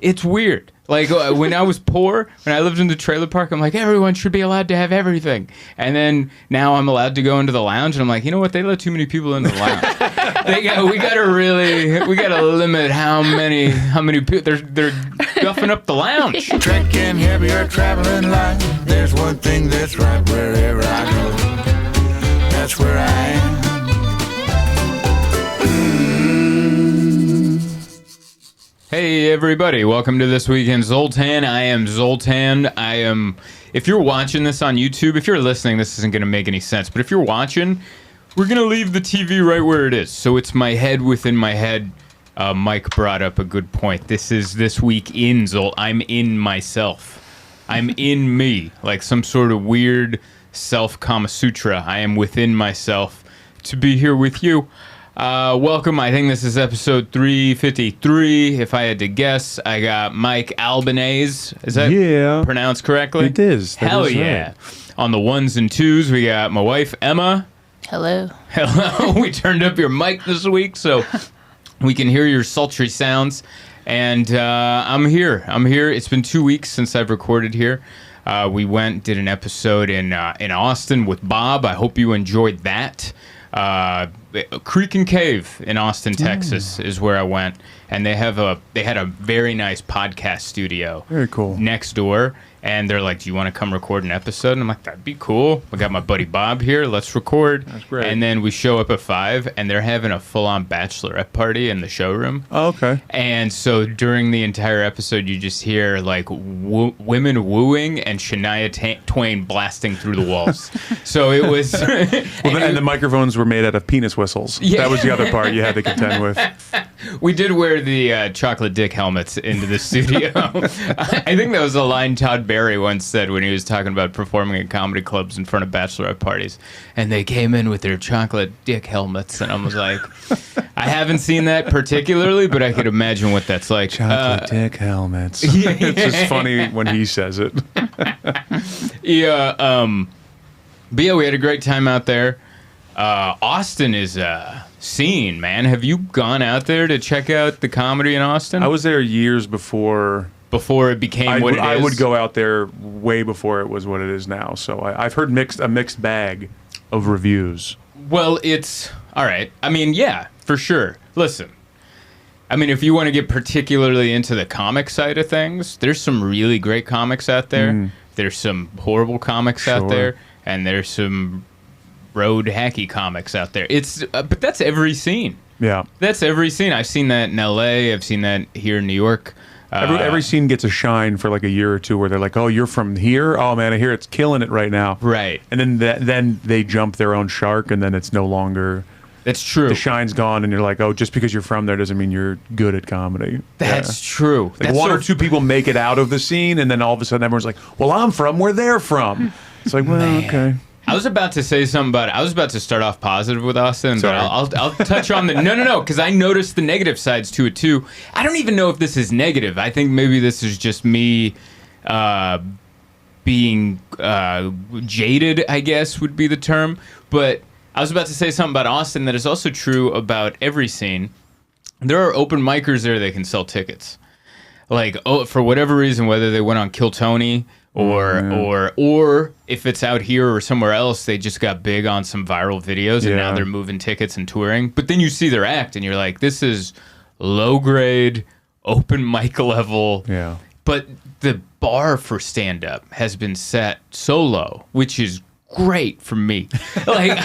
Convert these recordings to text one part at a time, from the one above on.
It's weird. Like when I was poor, when I lived in the trailer park, I'm like, everyone should be allowed to have everything. And then now I'm allowed to go into the lounge, and I'm like, you know what? They let too many people into the lounge. we gotta limit how many people they're guffing up the lounge. Trekking heavier, traveling light. There's one thing that's right wherever I go. That's where I am. Hey everybody, welcome to This Week in Zoltan. I am Zoltan. If you're watching this on YouTube, if you're listening, this isn't going to make any sense, but if you're watching, we're going to leave the TV right where it is. So it's my head within my head. Mike brought up a good point. This is This Week in Zoltan. I'm in myself. I'm in me, like some sort of weird self-Kama Sutra. I am within myself to be here with you. Welcome. I think this is episode 353. If I had to guess, I got Mike Albanese. Is that pronounced correctly? It is. Hell yeah. Right. On the ones and twos, we got my wife, Emma. Hello. Hello. We turned up your mic this week so we can hear your sultry sounds. And I'm here. It's been 2 weeks since I've recorded here. We did an episode in Austin with Bob. I hope you enjoyed that. Creek and Cave in Austin, Texas is where I went, and they had a very nice podcast studio. Very cool. Next door, and they're like, "Do you want to come record an episode?" And I'm like, "That'd be cool." I got my buddy Bob here. Let's record. That's great. And then we show up at 5, and they're having a full-on bachelorette party in the showroom. Oh, okay. And so during the entire episode, you just hear like women wooing and Shania Twain blasting through the walls. So it was. And the microphones were made out of penis whistles. Yeah. That was the other part you had to contend with. We did wear the chocolate dick helmets into the studio. I think that was a line Todd Barry once said when he was talking about performing at comedy clubs in front of bachelorette parties. And they came in with their chocolate dick helmets. And I was like, I haven't seen that particularly, but I could imagine what that's like. Chocolate dick helmets. It's just funny when he says it. Yeah. But yeah, we had a great time out there. Austin is a scene, man. Have you gone out there to check out the comedy in Austin? I was there years before it became what it is. I would go out there way before it was what it is now. So I've heard a mixed bag of reviews. Well, it's all right. I mean, yeah, for sure. Listen, I mean, if you want to get particularly into the comic side of things, there's some really great comics out there. There's some horrible comics out there, and there's some road hacky comics out there. But that's every scene. Yeah, that's every scene. I've seen that in L.A. I've seen that here in New York. Every scene gets a shine for like a year or two where they're like, "Oh, you're from here? Oh man, I hear it's killing it right now." Right. And then they jump their own shark, and then it's no longer. That's true. The shine's gone, and you're like, "Oh, just because you're from there doesn't mean you're good at comedy." That's true. Like one or two people make it out of the scene, and then all of a sudden everyone's like, "Well, I'm from where they're from." It's like, well, okay. I was about to say something about it. I was about to start off positive with Austin, but I'll touch on the no, because I noticed the negative sides to it too. I don't even know if this is negative. I think maybe this is just me being jaded, I guess would be the term. But I was about to say something about Austin that is also true about every scene. There are open micers there that can sell tickets. Like, for whatever reason, whether they went on Kill Tony or if it's out here or somewhere else, they just got big on some viral videos and now they're moving tickets and touring. But then you see their act and you're like, this is low grade, open mic level. Yeah. But the bar for stand up has been set so low, which is great for me. Like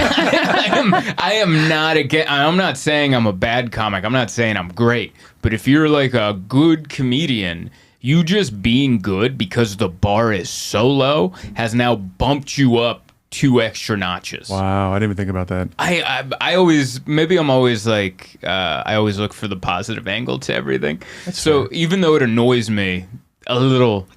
I'm not saying I'm a bad comic. I'm not saying I'm great. But if you're like a good comedian, you just being good because the bar is so low has now bumped you up 2 extra notches. Wow, I didn't even think about that. I always look for the positive angle to everything. That's so fair. Even though it annoys me a little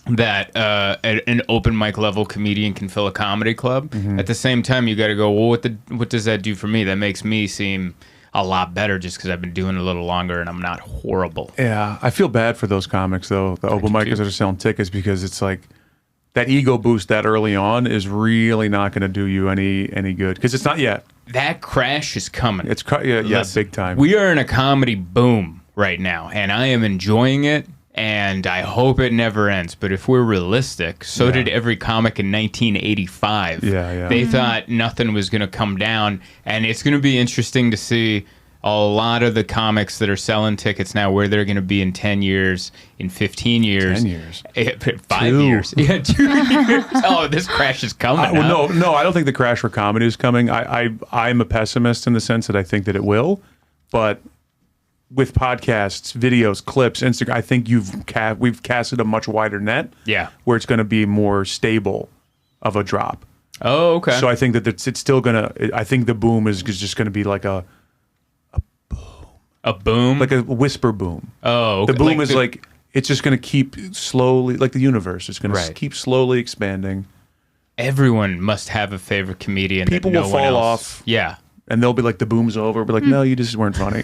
that an open mic level comedian can fill a comedy club, at the same time you got to go, well, what does that do for me? That makes me seem a lot better just because I've been doing it a little longer and I'm not horrible. Yeah, I feel bad for those comics though, the open micers that are selling tickets, because it's like that ego boost that early on is really not going to do you any good, because it's not yet. That crash is coming. It's Listen, big time. We are in a comedy boom right now, and I am enjoying it and I hope it never ends. But if we're realistic, so did every comic in 1985. Yeah. They thought nothing was going to come down, and it's going to be interesting to see a lot of the comics that are selling tickets now, where they're going to be in 10 years, in 15 years. 10 years. 5 2. years. Yeah, 2 years. Oh, this crash is coming. No, I don't think the crash for comedy is coming. I'm a pessimist in the sense that I think that it will, but with podcasts, videos, clips, Instagram, I think we've casted a much wider net. Yeah. Where it's going to be more stable of a drop. Oh, okay. So I think that it's still going to. I think the boom is just going to be like a boom, like a whisper boom. Oh, okay. The boom is like it's just going to keep slowly, like the universe is going to keep slowly expanding. Everyone must have a favorite comedian. People will fall off. Yeah. And they'll be like, the boom's over. Be like, no, you just weren't funny.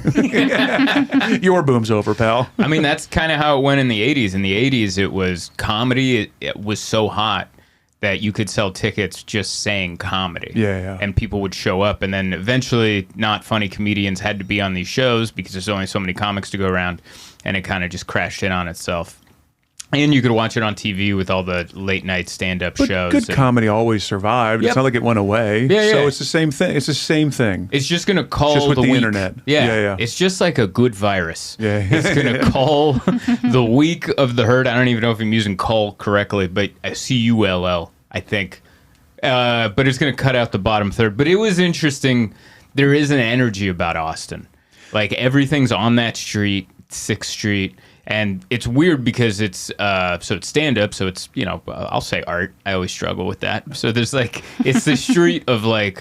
Your boom's over, pal. I mean, that's kind of how it went in the 80s. In the 80s, it was comedy. It was so hot that you could sell tickets just saying comedy. Yeah. And people would show up. And then eventually, not funny comedians had to be on these shows because there's only so many comics to go around. And it kind of just crashed in on itself. And you could watch it on TV with all the late night stand-up shows. Good comedy always survived. Yep. It's not like it went away. Yeah. So it's the same thing. It's the same thing. It's just going to call just with the week. internet. Yeah. It's just like a good virus. Yeah. It's going to call the week of the herd. I don't even know if I'm using call correctly, but CULL, I think. But it's going to cut out the bottom third. But it was interesting. There is an energy about Austin. Like, everything's on that street, 6th Street. And it's weird because it's it's stand-up, so it's, I'll say art. I always struggle with that. So there's it's the street of a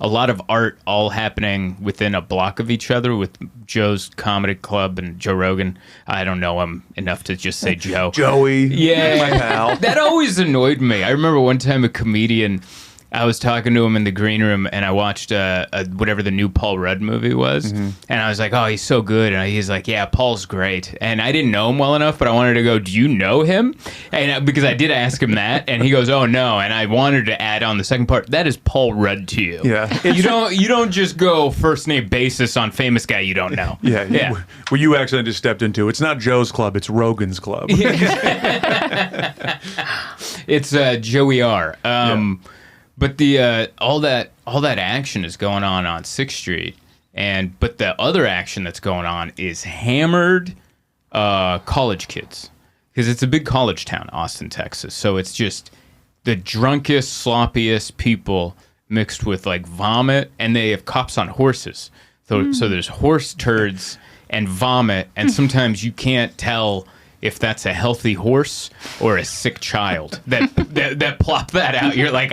lot of art all happening within a block of each other with Joe's Comedy Club and Joe Rogan. I don't know him enough to just say Joe. Joey. Yeah. My pal. That always annoyed me. I remember one time a comedian, I was talking to him in the green room, and I watched whatever the new Paul Rudd movie was, and I was like, "Oh, he's so good," and he's like, "Yeah, Paul's great," and I didn't know him well enough, but I wanted to go, "Do you know him?" And because I did ask him that, and he goes, "Oh no," and I wanted to add on the second part, that is Paul Rudd to you. Yeah, you don't just go first name basis on famous guy you don't know. Yeah. Well, you actually just stepped into. It's not Joe's club; it's Rogan's club. It's Joey R. But the all that action is going on 6th Street, but the other action that's going on is hammered college kids, because it's a big college town, Austin, Texas. So it's just the drunkest, sloppiest people mixed with vomit, and they have cops on horses. So there's horse turds and vomit, and sometimes you can't tell if that's a healthy horse or a sick child that plop that out. You're like,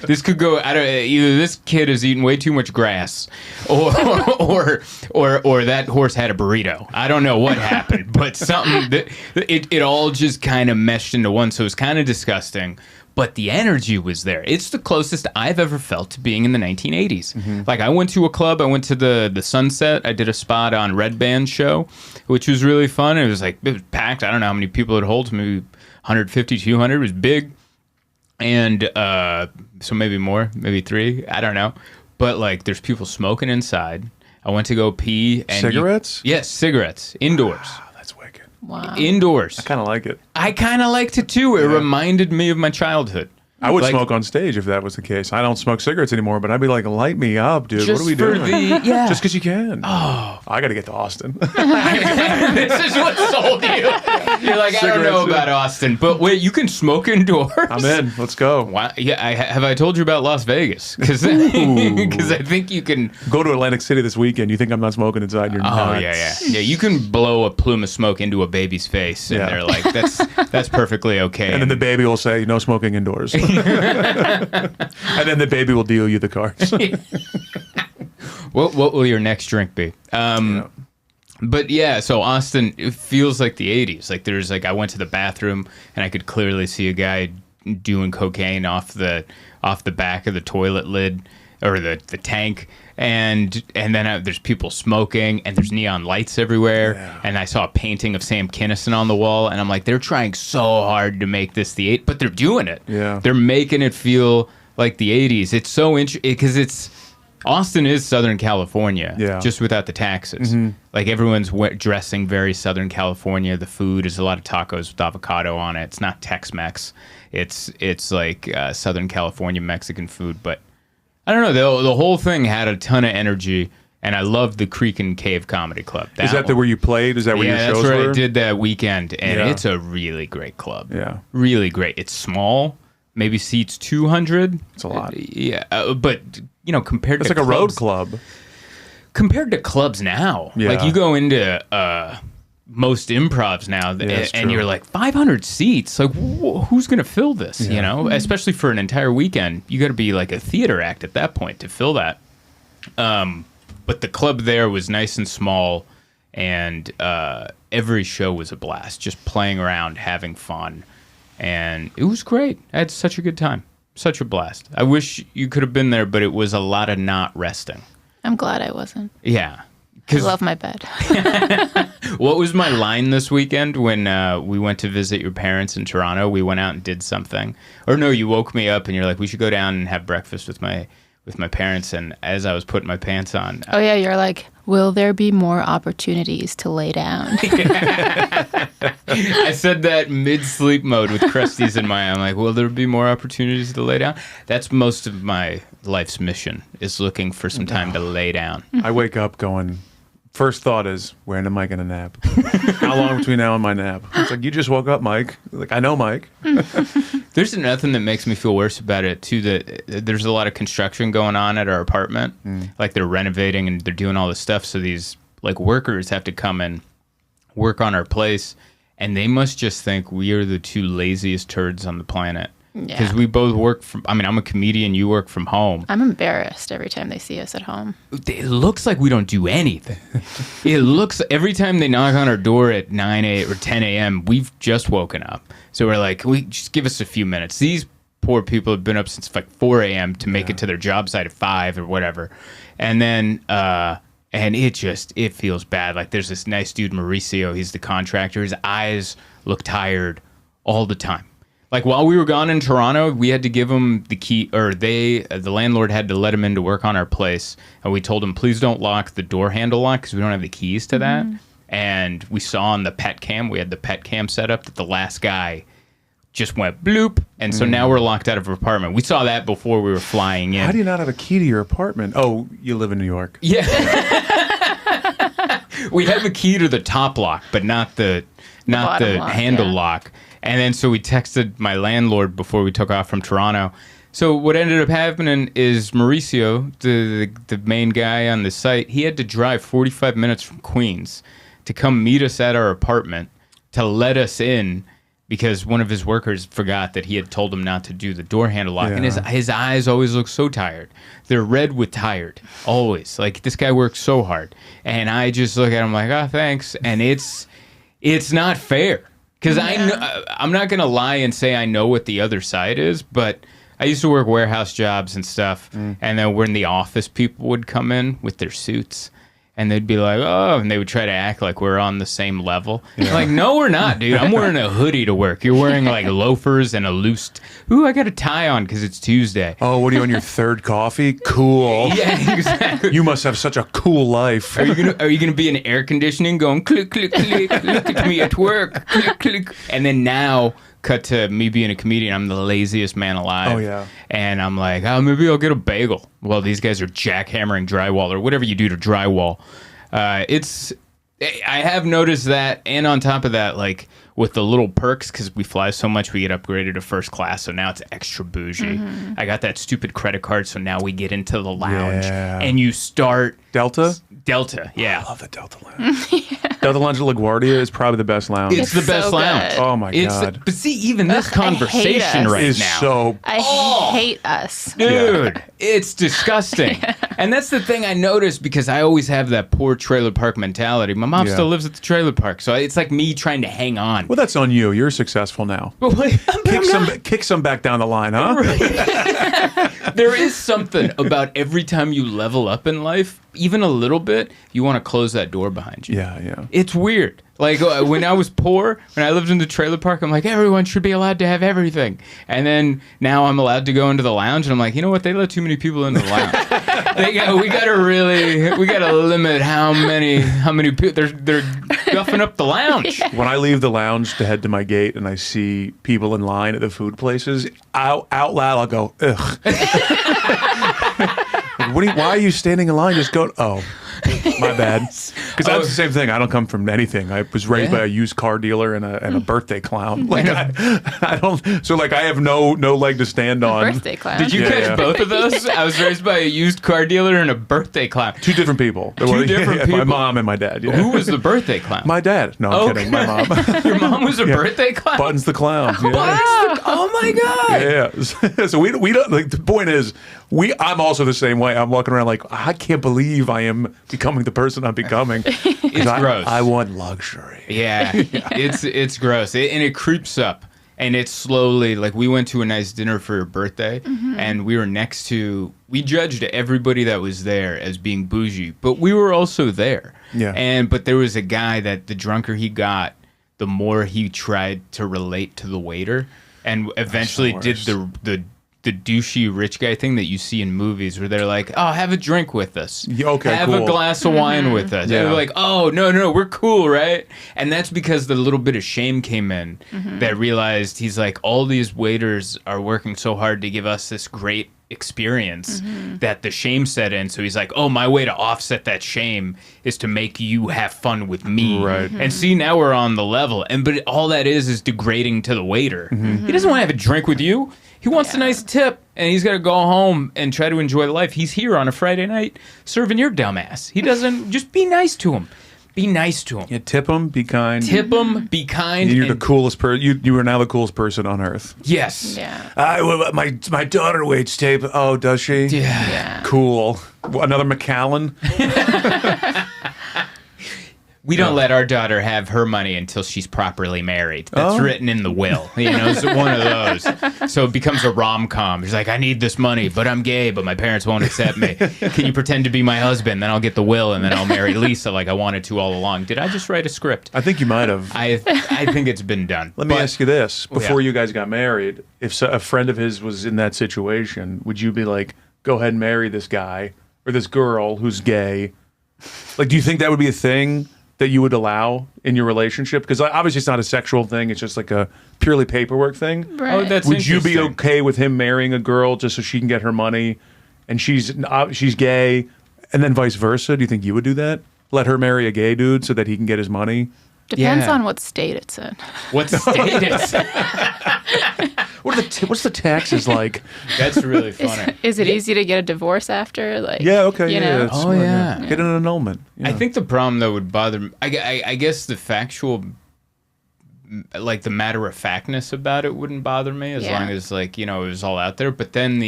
this could go, either this kid has eaten way too much grass or that horse had a burrito. I don't know what happened, but something it all just kind of meshed into one. So it was kind of disgusting. But the energy was there. It's the closest I've ever felt to being in the 1980s. Mm-hmm. I went to a club. I went to the Sunset. I did a spot on Red Band's show, which was really fun. It was packed. I don't know how many people it holds. Maybe 150, 200. It was big. And so maybe more, maybe 3. I don't know. But there's people smoking inside. I went to go pee. And cigarettes? Yes, cigarettes. Indoors. That's wicked. Wow. Indoors. I kind of like it. I kind of liked it too. It reminded me of my childhood. I would smoke on stage if that was the case. I don't smoke cigarettes anymore, but I'd be like, light me up, dude. What are we doing? Just because you can. Oh. I got to get to Austin. This is what sold you. You're like, I don't know about Austin, but wait, you can smoke indoors? I'm in. Let's go. Wow. Yeah, have I told you about Las Vegas? Because I think you can... Go to Atlantic City this weekend. You think I'm not smoking inside? You're nuts. Yeah. You can blow a plume of smoke into a baby's face, and they're like, that's perfectly okay. And then the baby will say, no smoking indoors. And then the baby will deal you the cards. What will your next drink be? But yeah, so Austin, it feels like the 80s. There's I went to the bathroom and I could clearly see a guy doing cocaine off the back of the toilet lid or the tank. And then there's people smoking, and there's neon lights everywhere. Yeah. And I saw a painting of Sam Kinison on the wall, and I'm like, they're trying so hard to make this the 80s, but they're doing it. Yeah, they're making it feel like the 80s. It's so interesting because Austin is Southern California, Yeah. just without the taxes. Like everyone's dressing very Southern California. The food is a lot of tacos with avocado on it. It's not Tex-Mex. It's like Southern California Mexican food. But I don't know. The whole thing had a ton of energy, and I loved the Creek and Cave Comedy Club. Is that where you played? Is that where your that's shows where were? I did that weekend, and Yeah. it's a really great club. Yeah. Really great. It's small. Maybe seats 200. It's a lot. Yeah, but compared It's to like a road clubs- club. compared to clubs now, Yeah. like you go into most improvs now, that's and true. you're like 500 seats. Like, who's going to fill this? You know, especially for an entire weekend, you got to be like a theater act at that point to fill that. But the club there was nice and small, and every show was a blast. Just playing around, having fun, and it was great. I had such a good time, such a blast. I wish you could have been there, but it was a lot of not resting. I'm glad I wasn't. Yeah. I love my bed. What was my line this weekend when we went to visit your parents in Toronto? We went out and did something. Or no, you woke me up and you're like, we should go down and have breakfast with my parents. And as I was putting my pants on, Oh yeah, you're like, will there be more opportunities to lay down? I said that mid-sleep mode with crusties in my eye. I'm like, will there be more opportunities to lay down? That's most of my life's mission, is looking for some time to lay down. I wake up going, first thought is, when am I going to nap? How long between now and my nap? It's like, you just woke up, Mike. Like, I know, Mike. There's nothing that makes me feel worse about it, too, that there's a lot of construction going on at our apartment. Like, they're renovating and they're doing all this stuff. So these, like, workers have to come and work on our place. And they must just think we are the two laziest turds on the planet. Because Yeah. we both work from, I mean, I'm a comedian, you work from home. I'm embarrassed every time they see us at home. It looks like we don't do anything. It looks, every time they knock on our door at 9 a.m. or 10 a.m., we've just woken up. So we're like, just give us a few minutes. These poor people have been up since like 4 a.m. to make it to their job site at 5 or whatever. And then, and it feels bad. Like there's this nice dude, Mauricio, he's the contractor. His eyes look tired all the time. Like while we were gone in Toronto, we had to give him the key, or the landlord had to let him in to work on our place. And we told him, please don't lock the door handle lock because we don't have the keys to that. And we saw on the pet cam, we had the pet cam set up, that the last guy just went bloop. And so now we're locked out of our apartment. We saw that before we were flying in. How do you not have a key to your apartment? Oh, you live in New York. Yeah. We have a key to the top lock, but not the bottom lock, handle yeah. lock. And then so we texted my landlord before we took off from Toronto. So what ended up happening is Mauricio, the main guy on the site, he had to drive 45 minutes from Queens to come meet us at our apartment to let us in because one of his workers forgot that he had told him not to do the door handle lock. And Yeah. his eyes always look so tired. They're red with tired, always. Like, this guy works so hard. And I just look at him like, oh, thanks. And it's not fair. Because I'm not going to lie and say I know what the other side is, but I used to work warehouse jobs and stuff. And then when the office people would come in with their suits, and they'd be like, oh, and they would try to act like we're on the same level. Like, no, we're not, dude. I'm wearing a hoodie to work. You're wearing like loafers and a loose, ooh, I got a tie on because it's Tuesday. Oh, what are you on your third coffee? Cool. Yeah, exactly. You must have such a cool life. Are you gonna be in air conditioning going click click click? Look at me at work, click click. And then now cut to me being a comedian. I'm the laziest man alive. Oh, yeah. And I'm like, oh, maybe I'll get a bagel. Well, these guys are jackhammering drywall or whatever you do to drywall. I have noticed that, and on top of that, like with the little perks, because we fly so much, we get upgraded to first class, so now it's extra bougie. I got that stupid credit card, so now we get into the lounge, Yeah. and you start Delta? yeah. I love the Delta Lounge. Delta Lounge at LaGuardia is probably the best lounge. It's the best so lounge. good. Oh, my God. But see, even this conversation us. right is now, so... I hate us. dude, it's disgusting. And that's the thing I noticed because I always have that poor trailer park mentality. My mom Yeah. still lives at the trailer park, so it's like me trying to hang on. Well, that's on you. You're successful now. But wait, Kick some back down the line, huh? there is something about every time you level up in life, even a little bit, you want to close that door behind you. Yeah, yeah. It's weird. Like when I was poor, when I lived in the trailer park, I'm like, everyone should be allowed to have everything. And then now I'm allowed to go into the lounge, and I'm like, you know what? They let too many people into the lounge. We gotta limit how many people they're guffing up the lounge. When I leave the lounge to head to my gate and I see people in line at the food places, out loud I'll go, ugh. Why are you standing in line? Just go, oh, my bad. Because that's the same thing. I don't come from anything. I was raised by a used car dealer and a birthday clown. Like I don't. So like I have no leg to stand on. Birthday clown. Did you catch both of those? I was raised by a used car dealer and a birthday clown. Two different people. Two different people. My mom and my dad. Yeah. Who was the birthday clown? My dad. No, I'm kidding. My mom. Your mom was a birthday clown? Buttons the clown. Yeah. Oh my God. Yeah. So we don't like. The point is, I'm also the same way. I'm walking around like I can't believe I am becoming the person I'm becoming. It's gross. I want luxury. Yeah. It's gross. And it creeps up. And it's slowly, like, we went to a nice dinner for her birthday, and we judged everybody that was there as being bougie, but we were also there. Yeah. But there was a guy that the drunker he got, the more he tried to relate to the waiter, and eventually did the douchey rich guy thing that you see in movies where they're like, oh, have a drink with us. Okay, have cool. a glass of wine with us. Yeah. And they're like, oh, no, we're cool, right? And that's because the little bit of shame came in that realized he's like, all these waiters are working so hard to give us this great experience that the shame set in. So he's like, oh, my way to offset that shame is to make you have fun with me. Right. And see, now we're on the level. But all that is degrading to the waiter. He doesn't want to have a drink with you. He wants a nice tip, and he's got to go home and try to enjoy life. He's here on a Friday night serving your dumbass. He doesn't. Just be nice to him. Be nice to him. Yeah, tip him, be kind. Tip him, be kind. You're the coolest person. You are now the coolest person on earth. Yes. Yeah. My daughter waits tape. Oh, does she? Yeah. Cool. Another McAllen. We don't let our daughter have her money until she's properly married. That's written in the will. It's one of those. So it becomes a rom-com. She's like, I need this money, but I'm gay, but my parents won't accept me. Can you pretend to be my husband? Then I'll get the will, and then I'll marry Lisa like I wanted to all along. Did I just write a script? I think you might have. I think it's been done. Let me ask you this. Before you guys got married, if a friend of his was in that situation, would you be like, go ahead and marry this guy or this girl who's gay? Like, do you think that would be a thing that you would allow in your relationship? Because obviously it's not a sexual thing. It's just like a purely paperwork thing. Right. Oh, that's Would you be interesting. okay with him marrying a girl just so she can get her money and she's gay, and then vice versa? Do you think you would do that? Let her marry a gay dude so that he can get his money? Depends Yeah. on what state it's in. What state is it? What's the taxes like? That's really funny. Is it easy to get a divorce after? Like, Yeah, okay, you yeah. know? That's Oh, smart, yeah. Get an annulment. Yeah. I think the problem that would bother me, I guess the factual, like the matter of factness about it wouldn't bother me as Yeah. long as like, it was all out there. But then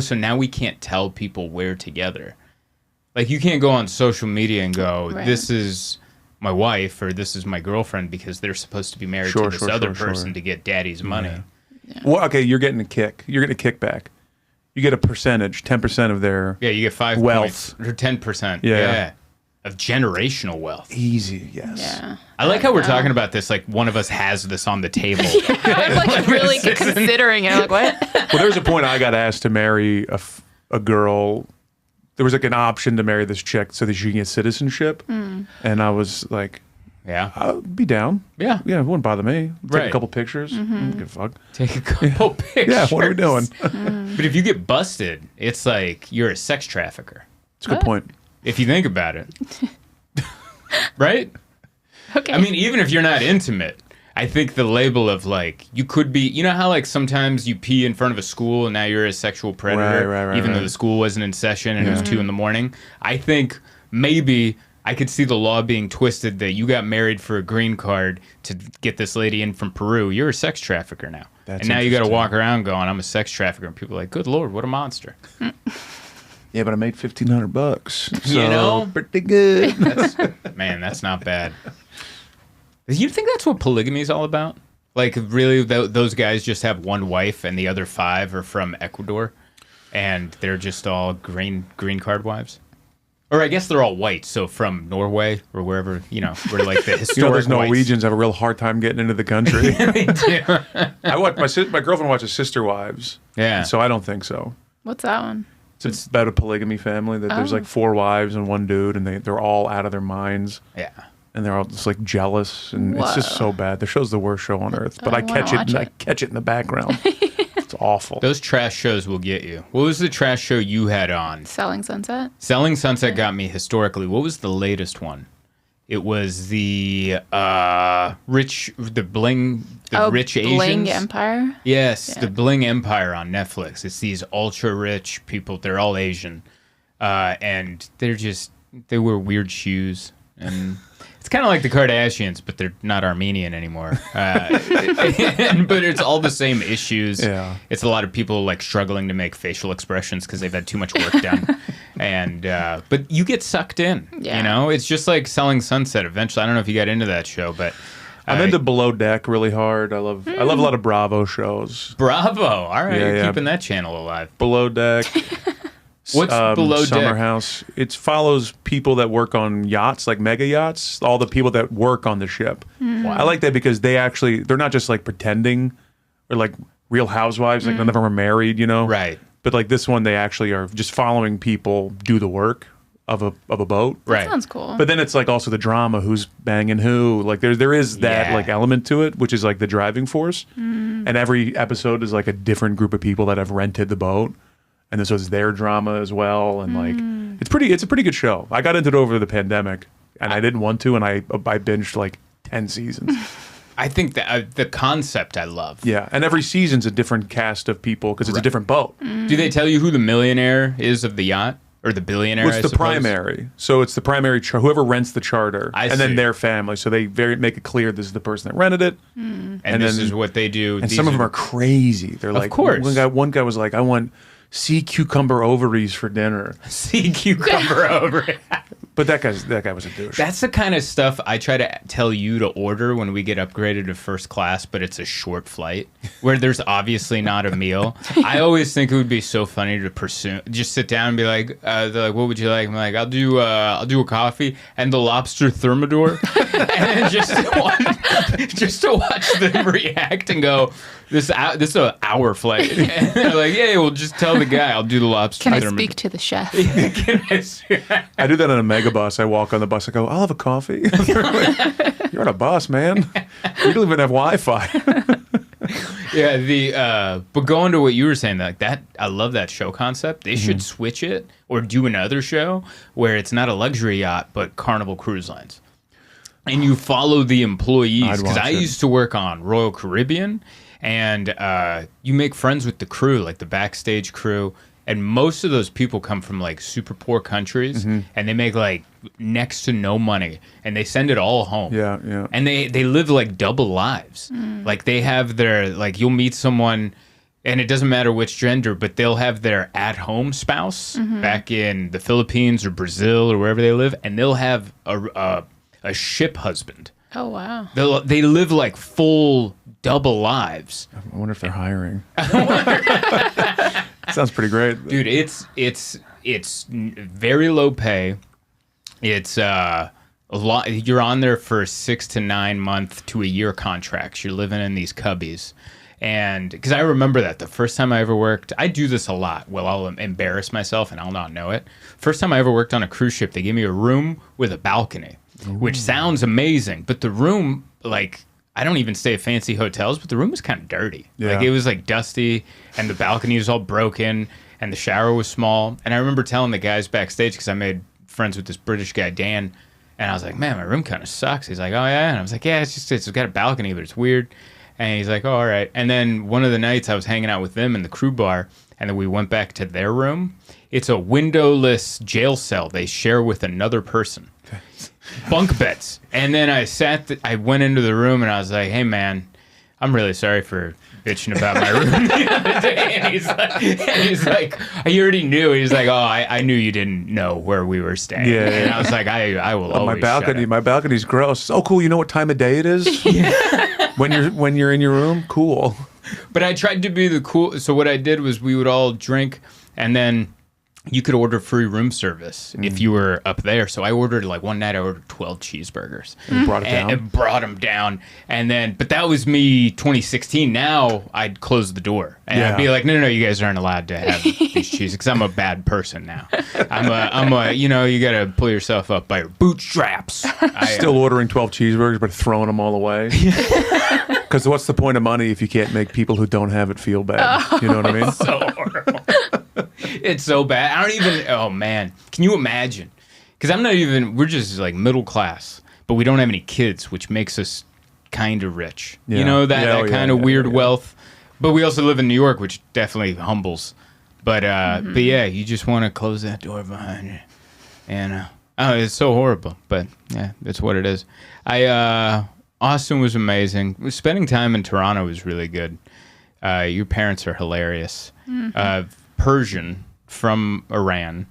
so now we can't tell people we're together. Like you can't go on social media and go, Right. this is my wife or this is my girlfriend because they're supposed to be married to this other person to get daddy's money. Well, okay, you're getting a kick. You're getting a kickback. You get a percentage, 10% of their Yeah, you get 5 Wealth. points or 10%. Yeah. Of generational wealth. easy. Yes. Yeah. I like how we're talking about this like one of us has this on the table. I'm like really considering it. I'm like, what? Well, there was a point I got asked to marry a girl. There was like an option to marry this chick so that she can get citizenship, and I was like, Yeah. I'll be down. Yeah. Yeah, it wouldn't bother me. Take Right. a couple pictures. Give a fuck. Take a couple pictures. Yeah, what are we doing? But if you get busted, it's like you're a sex trafficker. It's a good point. If you think about it. Right? Okay. I mean, even if you're not intimate, I think the label of like, you could be, you know how like sometimes you pee in front of a school and now you're a sexual predator, Right, even though right. the school wasn't in session and it was 2 a.m. I think maybe I could see the law being twisted that you got married for a green card to get this lady in from Peru. You're a sex trafficker now. That's and now you got to interesting. walk around going, I'm a sex trafficker. And people are like, good Lord, what a monster. Yeah, but I made $1,500. So You know? pretty good. Man, that's not bad. You think that's what polygamy is all about? Like, really, those guys just have one wife and the other 5 are from Ecuador, and they're just all green card wives? Or I guess they're all white, so from Norway or wherever, where like the historic You know, those whites- Norwegians have a real hard time getting into the country. They do. My girlfriend watches Sister Wives. Yeah. So I don't think so. What's that one? It's about a polygamy family that there's like 4 wives and 1 dude, and they're all out of their minds. Yeah. And they're all just like jealous, and it's just so bad. The show's the worst show on earth, but I catch it. I catch it in the background. It's awful. Those trash shows will get you. What was the trash show you had on? Selling Sunset. Selling Sunset got me historically. What was the latest one? It was the rich Asians. Bling Empire. Yes, the Bling Empire on Netflix. It's these ultra rich people. They're all Asian, and they wear weird shoes, and it's kind of like the Kardashians, but they're not Armenian anymore. But it's all the same issues. Yeah. It's a lot of people like struggling to make facial expressions because they've had too much work done. And but you get sucked in. Yeah. You know, it's just like Selling Sunset. Eventually, I don't know if you got into that show, but I'm into Below Deck really hard. I love a lot of Bravo shows. Bravo! All right, Yeah, you're yeah. keeping that channel alive. Below Deck. What's Below Deck? Summer House. It follows people that work on yachts, like mega yachts. All the people that work on the ship. Wow. I like that because they're not just like pretending or like Real Housewives. Like none of them are married, you know. Right. But like this one, they actually are just following people do the work of a boat. Right. Sounds cool. But then it's like also the drama, who's banging who. Like there is that Yeah. like element to it, which is like the driving force. And every episode is like a different group of people that have rented the boat, and then so it's their drama as well. And like it's a pretty good show. I got into it over the pandemic, and I didn't want to, and I binged like 10 seasons. I think that the concept I love. Yeah, and every season's a different cast of people because it's a different boat. Do they tell you who the millionaire is of the yacht or the billionaire? Well, it's I the suppose? primary. So it's the primary, whoever rents the charter, I and see. then their family. So they make it clear this is the person that rented it. and and this then- is what they do. And These some of them are crazy. They're like, course. One guy was like, I want sea cucumber ovaries for dinner. sea cucumber over it. But that guy was a douche. That's the kind of stuff I try to tell you to order when we get upgraded to first class, but it's a short flight where there's obviously not a meal. I always think it would be so funny to pursue, just sit down and be like, they're like, what would you like? I'm like, I'll do a coffee and the lobster thermidor, and just to watch them react and go, this is an hour flight. And they're like, yeah, well, just tell the guy I'll do the lobster Can I thermidor. speak to the chef? I do that on a mega bus. I walk on the bus. I go, I'll have a coffee. You're on a bus, man. You don't even have Wi-Fi. Yeah, but going to what you were saying, like that, I love that show concept. They should switch it or do another show where it's not a luxury yacht but Carnival Cruise Lines, and you follow the employees. I'd Because watch I it. used to work on Royal Caribbean, and you make friends with the crew, like the backstage crew. And most of those people come from like super poor countries, and they make like next to no money, and they send it all home. Yeah, yeah. And they live like double lives. Like they have their, like you'll meet someone, and it doesn't matter which gender, but they'll have their at-home spouse back in the Philippines or Brazil or wherever they live, and they'll have a ship husband. Oh, wow. They live like full double lives. I wonder if they're hiring. Sounds pretty great. Dude, it's very low pay. It's a lot. You're on there for 6 to 9 month to a year contracts. You're living in these cubbies, and because I remember that the first time I ever worked, I do this a lot. Well, I'll embarrass myself and I'll not know it. First time I ever worked on a cruise ship, they gave me a room with a balcony, which sounds amazing, but the room, like, I don't even stay at fancy hotels, but the room was kind of dirty. Yeah. Like it was like dusty, and the balcony was all broken, and the shower was small. And I remember telling the guys backstage, because I made friends with this British guy, Dan, and I was like, man, my room kind of sucks. He's like, oh yeah? And I was like, yeah, it's got a balcony, but it's weird. And he's like, oh, all right. And then one of the nights I was hanging out with them in the crew bar, and then we went back to their room. It's a windowless jail cell they share with another person. Bunk beds. And then I went into the room and I was like, hey man, I'm really sorry for bitching about my room the other day. And he's like, I already knew. He's like, oh, I knew you didn't know where we were staying. Yeah, And yeah. I was like, I will always My balcony's gross. Oh, cool. You know what time of day it is? when you're in your room? Cool. But I tried to be the cool. So what I did was we would all drink, and then you could order free room service if you were up there. So I ordered, like, one night I ordered 12 cheeseburgers. And brought it down. And brought them down. And then, but that was me 2016. Now I'd close the door. And I'd be like, no, you guys aren't allowed to have these cheeses because I'm a bad person now. I'm a, you know, you got to pull yourself up by your bootstraps. Still ordering 12 cheeseburgers, but throwing them all away. Because what's the point of money if you can't make people who don't have it feel bad? You know what I mean? So horrible. It's so bad. I don't even, oh man. Can you imagine? Because I'm not even, we're just like middle class, but we don't have any kids, which makes us kind of rich. Yeah. You know, that kind of weird wealth. But we also live in New York, which definitely humbles. But yeah, you just want to close that door behind you. And oh, it's so horrible. But yeah, that's what it is. Austin was amazing. Spending time in Toronto was really good. Your parents are hilarious. Persian from Iran.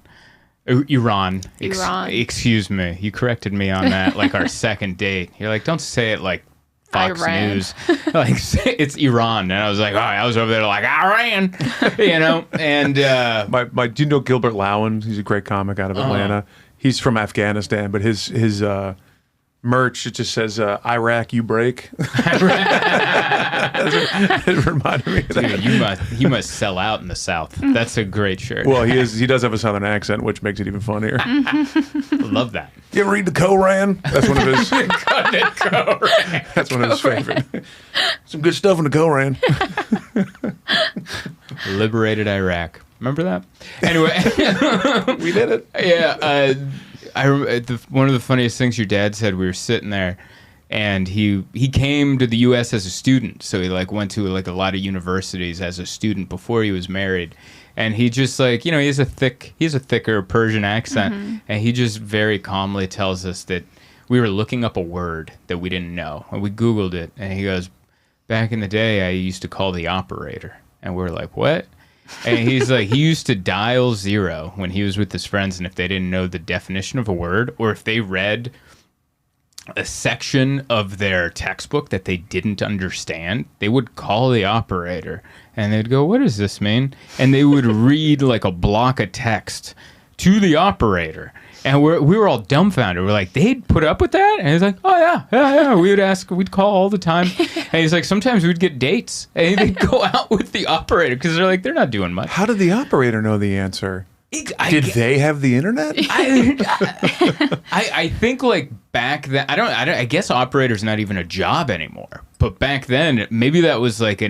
Iran. Excuse me. You corrected me on that, like our second date. You're like, don't say it like Fox News. Like, it's Iran. And I was like, oh, I was over there like, Iran. You know? And do you know Gilbert Lowen? He's a great comic out of Atlanta. He's from Afghanistan, but his merch, it just says Iraq, you break. It reminded me of that. Dude, you must sell out in the South. That's a great shirt. Well, he does have a Southern accent, which makes it even funnier. Love that. You ever read the Koran? That's one of his. That's one of his favorite. Some good stuff in the Koran. Liberated Iraq. Remember that? Anyway, we did it. Yeah. One of the funniest things your dad said, we were sitting there, and he came to the U.S. as a student, so he like went to like a lot of universities as a student before he was married, and he just like, you know, he has a thicker Persian accent, and he just very calmly tells us that we were looking up a word that we didn't know, and we Googled it, and he goes, back in the day, I used to call the operator, and we're like, what? And he's like, he used to dial 0 when he was with his friends, and if they didn't know the definition of a word, or if they read a section of their textbook that they didn't understand, they would call the operator, and they'd go, what does this mean? And they would read like a block of text to the operator. And we were all dumbfounded. We're like, they'd put up with that? And he's like, oh, yeah. We'd call all the time. And he's like, sometimes we'd get dates. And they'd go out with the operator because they're like, they're not doing much. How did the operator know the answer? Did they have the internet? I think like back then, I guess operator's not even a job anymore. But back then, maybe that was like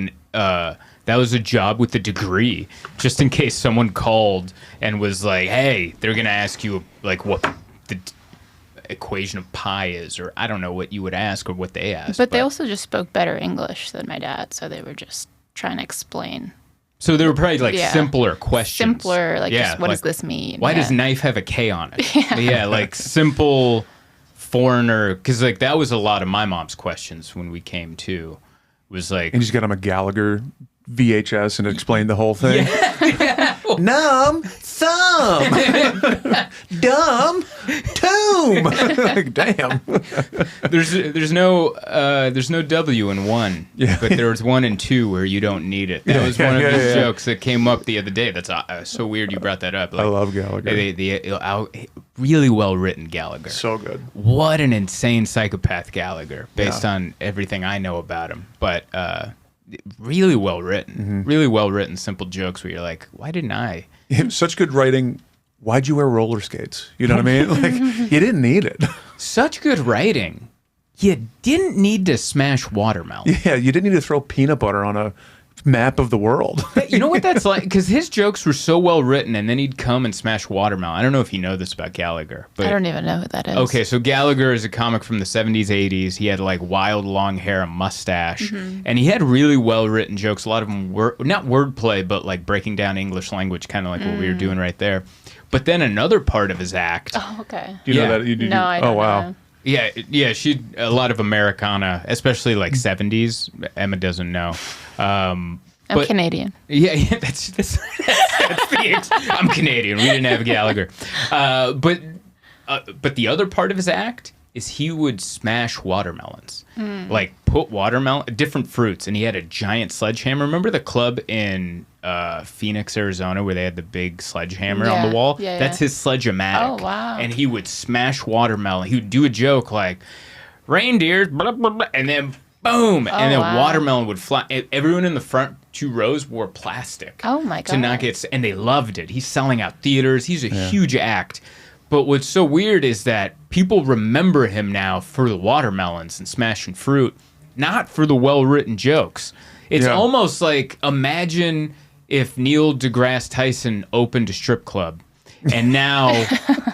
that was a job with a degree, just in case someone called and was like, hey, they're going to ask you like what the equation of pi is, or I don't know what you would ask or what they asked. But they also just spoke better English than my dad, so they were just trying to explain. So they were probably like simpler questions. Simpler, like just what does this mean? Why does knife have a K on it? Yeah, like simple foreigner, because like that was a lot of my mom's questions when we came to, was like, and you just got him a Gallagher VHS and explained the whole thing. Numb thumb, dumb tomb. Like, damn. There's no W in one, but there's 1 and 2 where you don't need it. That was one of the jokes that came up the other day. That's so weird you brought that up. Like, I love Gallagher. The really well written Gallagher. So good. What an insane psychopath Gallagher, based on everything I know about him. But really well written, really well written, simple jokes where you're like, why didn't I? Such good writing. Why'd you wear roller skates? You know what I mean? Like, you didn't need it. Such good writing. You didn't need to smash watermelon. Yeah, you didn't need to throw peanut butter on a map of the world. You know what that's like? Because his jokes were so well written, and then he'd come and smash watermelon. I don't know if you know this about Gallagher. But, I don't even know who that is. Okay, so Gallagher is a comic from the 70s, 80s. He had like wild long hair, a mustache, and he had really well written jokes. A lot of them were not wordplay, but like breaking down English language, kind of like what we were doing right there. But then another part of his act. Oh, okay. Do you know that? No, I don't Oh, wow. know. Yeah, she a lot of Americana, especially like 70s. Emma doesn't know. I'm Canadian. Yeah, that's I'm Canadian. We didn't have Gallagher. But the other part of his act is he would smash watermelons. Like put different fruits, and he had a giant sledgehammer. Remember the club in Phoenix, Arizona, where they had the big sledgehammer on the wall? Yeah, That's his sledge-o-matic. Oh, wow. And he would smash watermelon. He would do a joke like, reindeers, blah, blah, blah, and then boom, and then watermelon would fly. Everyone in the front 2 rows wore plastic. Oh, my God. To not get, and they loved it. He's selling out theaters. He's a huge act. But what's so weird is that people remember him now for the watermelons and smashing fruit, not for the well-written jokes. It's almost like, imagine if Neil deGrasse Tyson opened a strip club, and now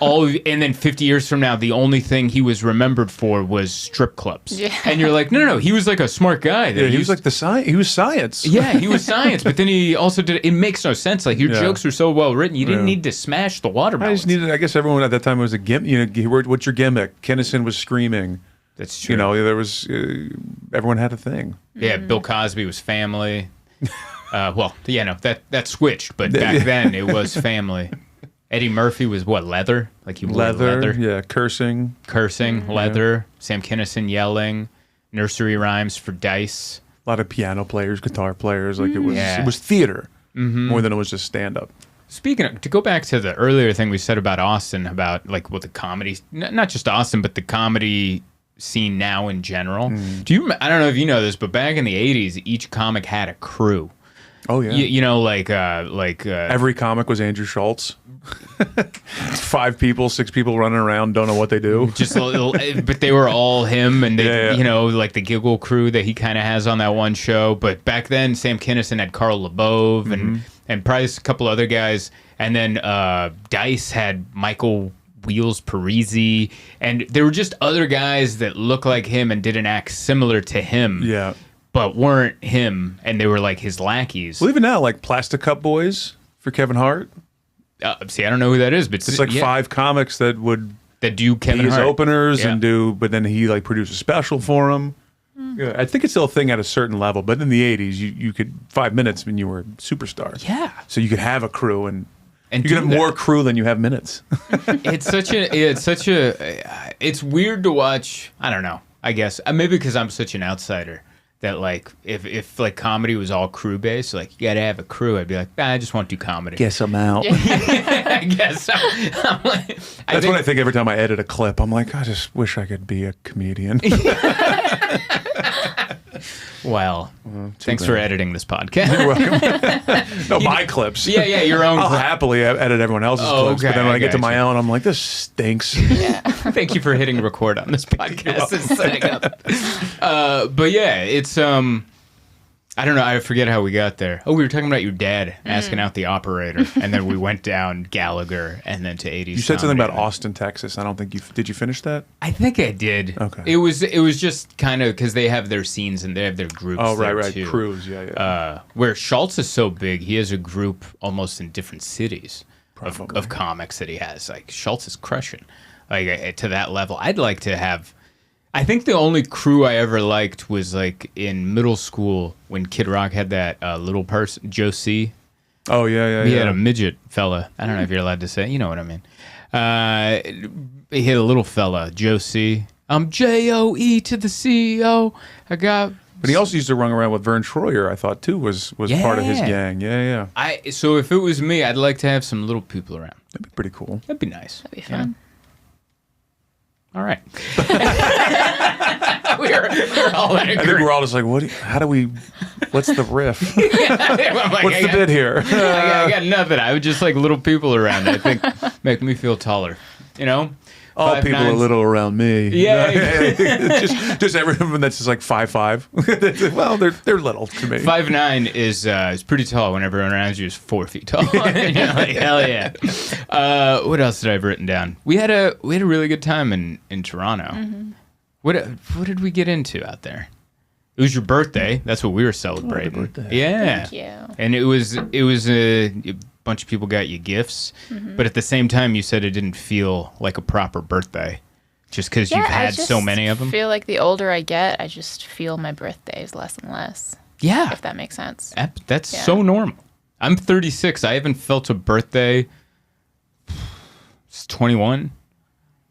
and then 50 years from now, the only thing he was remembered for was strip clubs. Yeah. And you're like, no, he was like a smart guy. He was like he was science. Yeah, he was science, but then he also did. It makes no sense. Like your jokes were so well written, you didn't need to smash the watermelons. I guess everyone at that time was a gimmick. What's your gimmick? Kinnison was screaming. That's true. There was everyone had a thing. Yeah, Bill Cosby was family. That switched, but back then it was family. Eddie Murphy was what, leather? Like he wore leather? Yeah, cursing, leather. Sam Kinison yelling, nursery rhymes for dice. A lot of piano players, guitar players. Like it was theater more than it was just stand up. Speaking of, to go back to the earlier thing we said about Austin, about like what the comedy, not just Austin, but the comedy scene now in general. I don't know if you know this, but back in the 80s, each comic had a crew. Oh yeah. Every comic was Andrew Schultz. 5 people, 6 people running around, don't know what they do. Just a little, but they were all him, and they, like the giggle crew that he kind of has on that one show. But back then, Sam Kinison had Carl LeBove and probably a couple other guys, and then Dice had Michael Wheels Parisi, and there were just other guys that looked like him and did an act similar to him. Yeah. But weren't him, and they were like his lackeys. Well, even now, like Plastic Cup Boys for Kevin Hart. See, I don't know who that is, but it's like 5 comics that do Kevin Hart openers and but then he like produced a special for him. Yeah, I think it's still a thing at a certain level, but in the 80s, you could 5 minutes when you were a superstar. Yeah, so you could have a crew and you could have more crew than you have minutes. It's weird to watch. I don't know. I guess maybe because I'm such an outsider. That like if like comedy was all crew based, like you gotta have a crew, I'd be like, I just want to do comedy. Guess I'm out. I guess so. That's what I think every time I edit a clip. I'm like, I just wish I could be a comedian. Well, thanks for editing this podcast. You're welcome. No, my clips. Yeah, your own. I'll happily edit everyone else's clips, but then when I get to my own, I'm like, this stinks. Yeah. Thank you for hitting record on this podcast and setting up. But yeah, it's I don't know. I forget how we got there. Oh, we were talking about your dad asking out the operator, and then we went down Gallagher, and then to 80s. You said something about Austin, Texas. I don't think did you finish that? I think I did. Okay. It was just kind of because they have their scenes and they have their groups. Oh, right, too. Crews, yeah. Where Schultz is so big, he has a group almost in different cities of comics that he has. Like Schultz is crushing, like to that level. I'd like to have. I think the only crew I ever liked was like in middle school when Kid Rock had that little person, Joe C. Oh, yeah. He had a midget fella. I don't know if you're allowed to say. You know what I mean. He had a little fella, Joe C. I'm Joe to the CEO. But he also used to run around with Vern Troyer, I thought, too, was part of his gang. Yeah. So if it was me, I'd like to have some little people around. That'd be pretty cool. That'd be nice. That'd be fun. Yeah. All right. we're all in agreement. I think we're all just like, what's the riff? What's the bit here? I got nothing. I would just like little people around. I think make me feel taller. All 5'9" people are little around me. Yeah. just everyone that's just like 5'5". Well, they're little to me. 5'9" is pretty tall when everyone around you is 4 feet tall. You're like, hell yeah. What else did I have written down? We had a really good time in Toronto. Mm-hmm. What did we get into out there? It was your birthday. That's what we were celebrating. Oh, birthday. Yeah. Thank you. And it was a bunch of people got you gifts, but at the same time you said it didn't feel like a proper birthday just because you've had so many of them. I feel like the older I get, I just feel my birthdays less and less. Yeah. If that makes sense. That's so normal. I'm 36. I haven't felt a birthday. It's 21.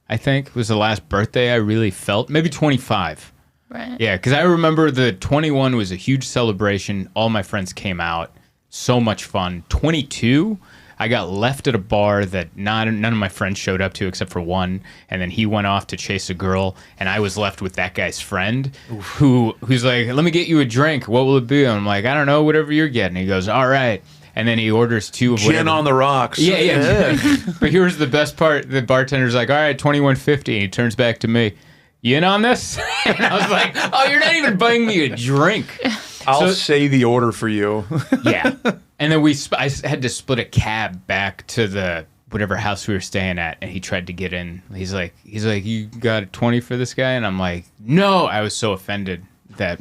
I think, was the last birthday I really felt. Maybe 25. Right. Yeah, because I remember the 21 was a huge celebration. All my friends came out. So much fun. 22, I got left at a bar that none of my friends showed up to except for one. And then he went off to chase a girl. And I was left with that guy's friend who's like, let me get you a drink. What will it be? And I'm like, I don't know, whatever you're getting. He goes, all right. And then he orders 2 of whatever. Gin on the rocks. Yeah. But here's the best part. The bartender's like, all right, $21.50. And he turns back to me. You in on this? And I was like, oh, you're not even buying me a drink. I'll say the order for you. Yeah. And then I had to split a cab back to the whatever house we were staying at, and he tried to get in. He's like, you got a 20 for this guy? And I'm like, no. I was so offended that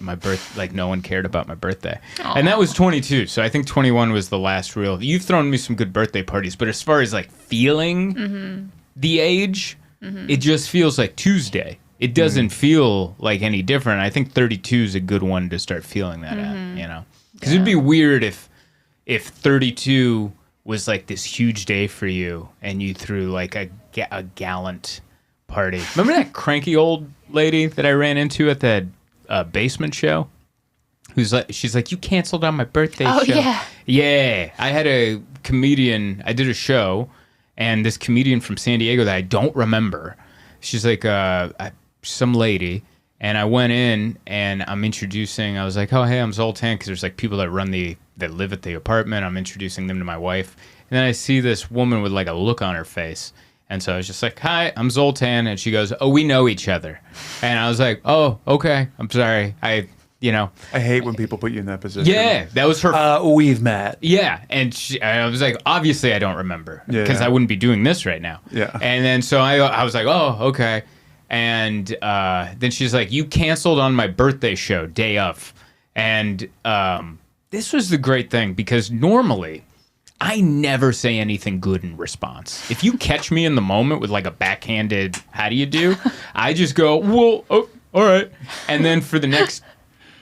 no one cared about my birthday. Aww. And that was 22. So I think 21 was the last real. You've thrown me some good birthday parties, but as far as like feeling the age, it just feels like Tuesday. It doesn't feel like any different. I think 32 is a good one to start feeling that at, you know? Because it'd be weird if 32 was like this huge day for you and you threw like a gallant party. Remember that cranky old lady that I ran into at the basement show? She's like, you canceled on my birthday show. Oh, yeah. Yeah. I had a comedian, I did a show, and this comedian from San Diego that I don't remember, she's like some lady, and I went in and I was like, oh, hey, I'm Zoltan, because there's like people that live at the apartment. I'm introducing them to my wife. And then I see this woman with like a look on her face. And so I was just like, hi, I'm Zoltan. And she goes, oh, we know each other. And I was like, oh, okay. I'm sorry. I hate when people put you in that position. Yeah, that was her. We've met. Yeah, and I was like, obviously I don't remember because I wouldn't be doing this right now. Yeah. And then so I was like, oh, okay. And then she's like, you canceled on my birthday show, day of. And this was the great thing because normally I never say anything good in response. If you catch me in the moment with like a backhanded, how do you do? I just go, well, oh, all right. And then for the next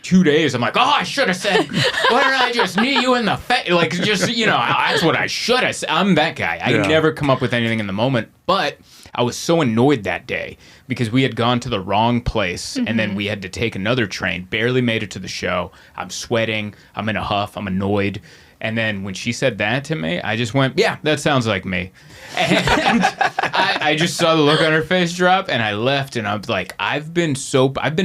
2 days, I'm like, oh, I should have said, why did I just knee you in the face? Like, just, that's what I should have said. I'm that guy. I never come up with anything in the moment. But I was so annoyed that day because we had gone to the wrong place and then we had to take another train, barely made it to the show. I'm sweating. I'm in a huff. I'm annoyed. And then when she said that to me, I just went, yeah, that sounds like me. And I just saw the look on her face drop and I left and I was like, I've been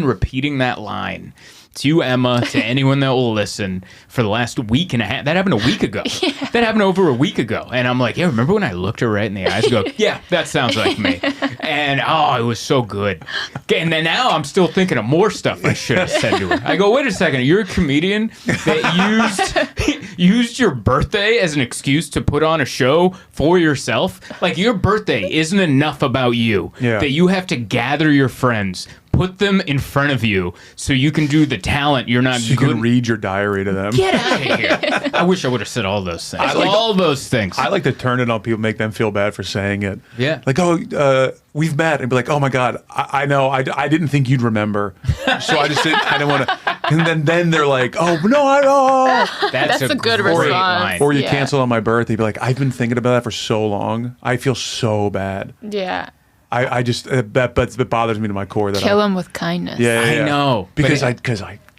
repeating that line to Emma, to anyone that will listen, for the last week and a half. That happened a week ago. Yeah. That happened over a week ago. And I'm like, yeah, remember when I looked her right in the eyes and go, yeah, that sounds like me. And, it was so good. And then now I'm still thinking of more stuff I should have said to her. I go, wait a second, you're a comedian that used your birthday as an excuse to put on a show for yourself? Like, your birthday isn't enough about you. Yeah. That you have to gather your friends, put them in front of you so you can do the talent you're not so you good. Can read your diary to them. Get out of here. I wish I would have said all those things. Those things. I like to turn it on people, make them feel bad for saying it. Yeah. Like, we've met. And be like, oh my God, I know. I didn't think you'd remember. So I didn't want to. And then they're like, oh, no, That's a good response. Line. Or you cancel on my birthday. Be like, I've been thinking about that for so long. I feel so bad. Yeah. I just that bothers me to my core. That Kill him with kindness. Yeah, I know because I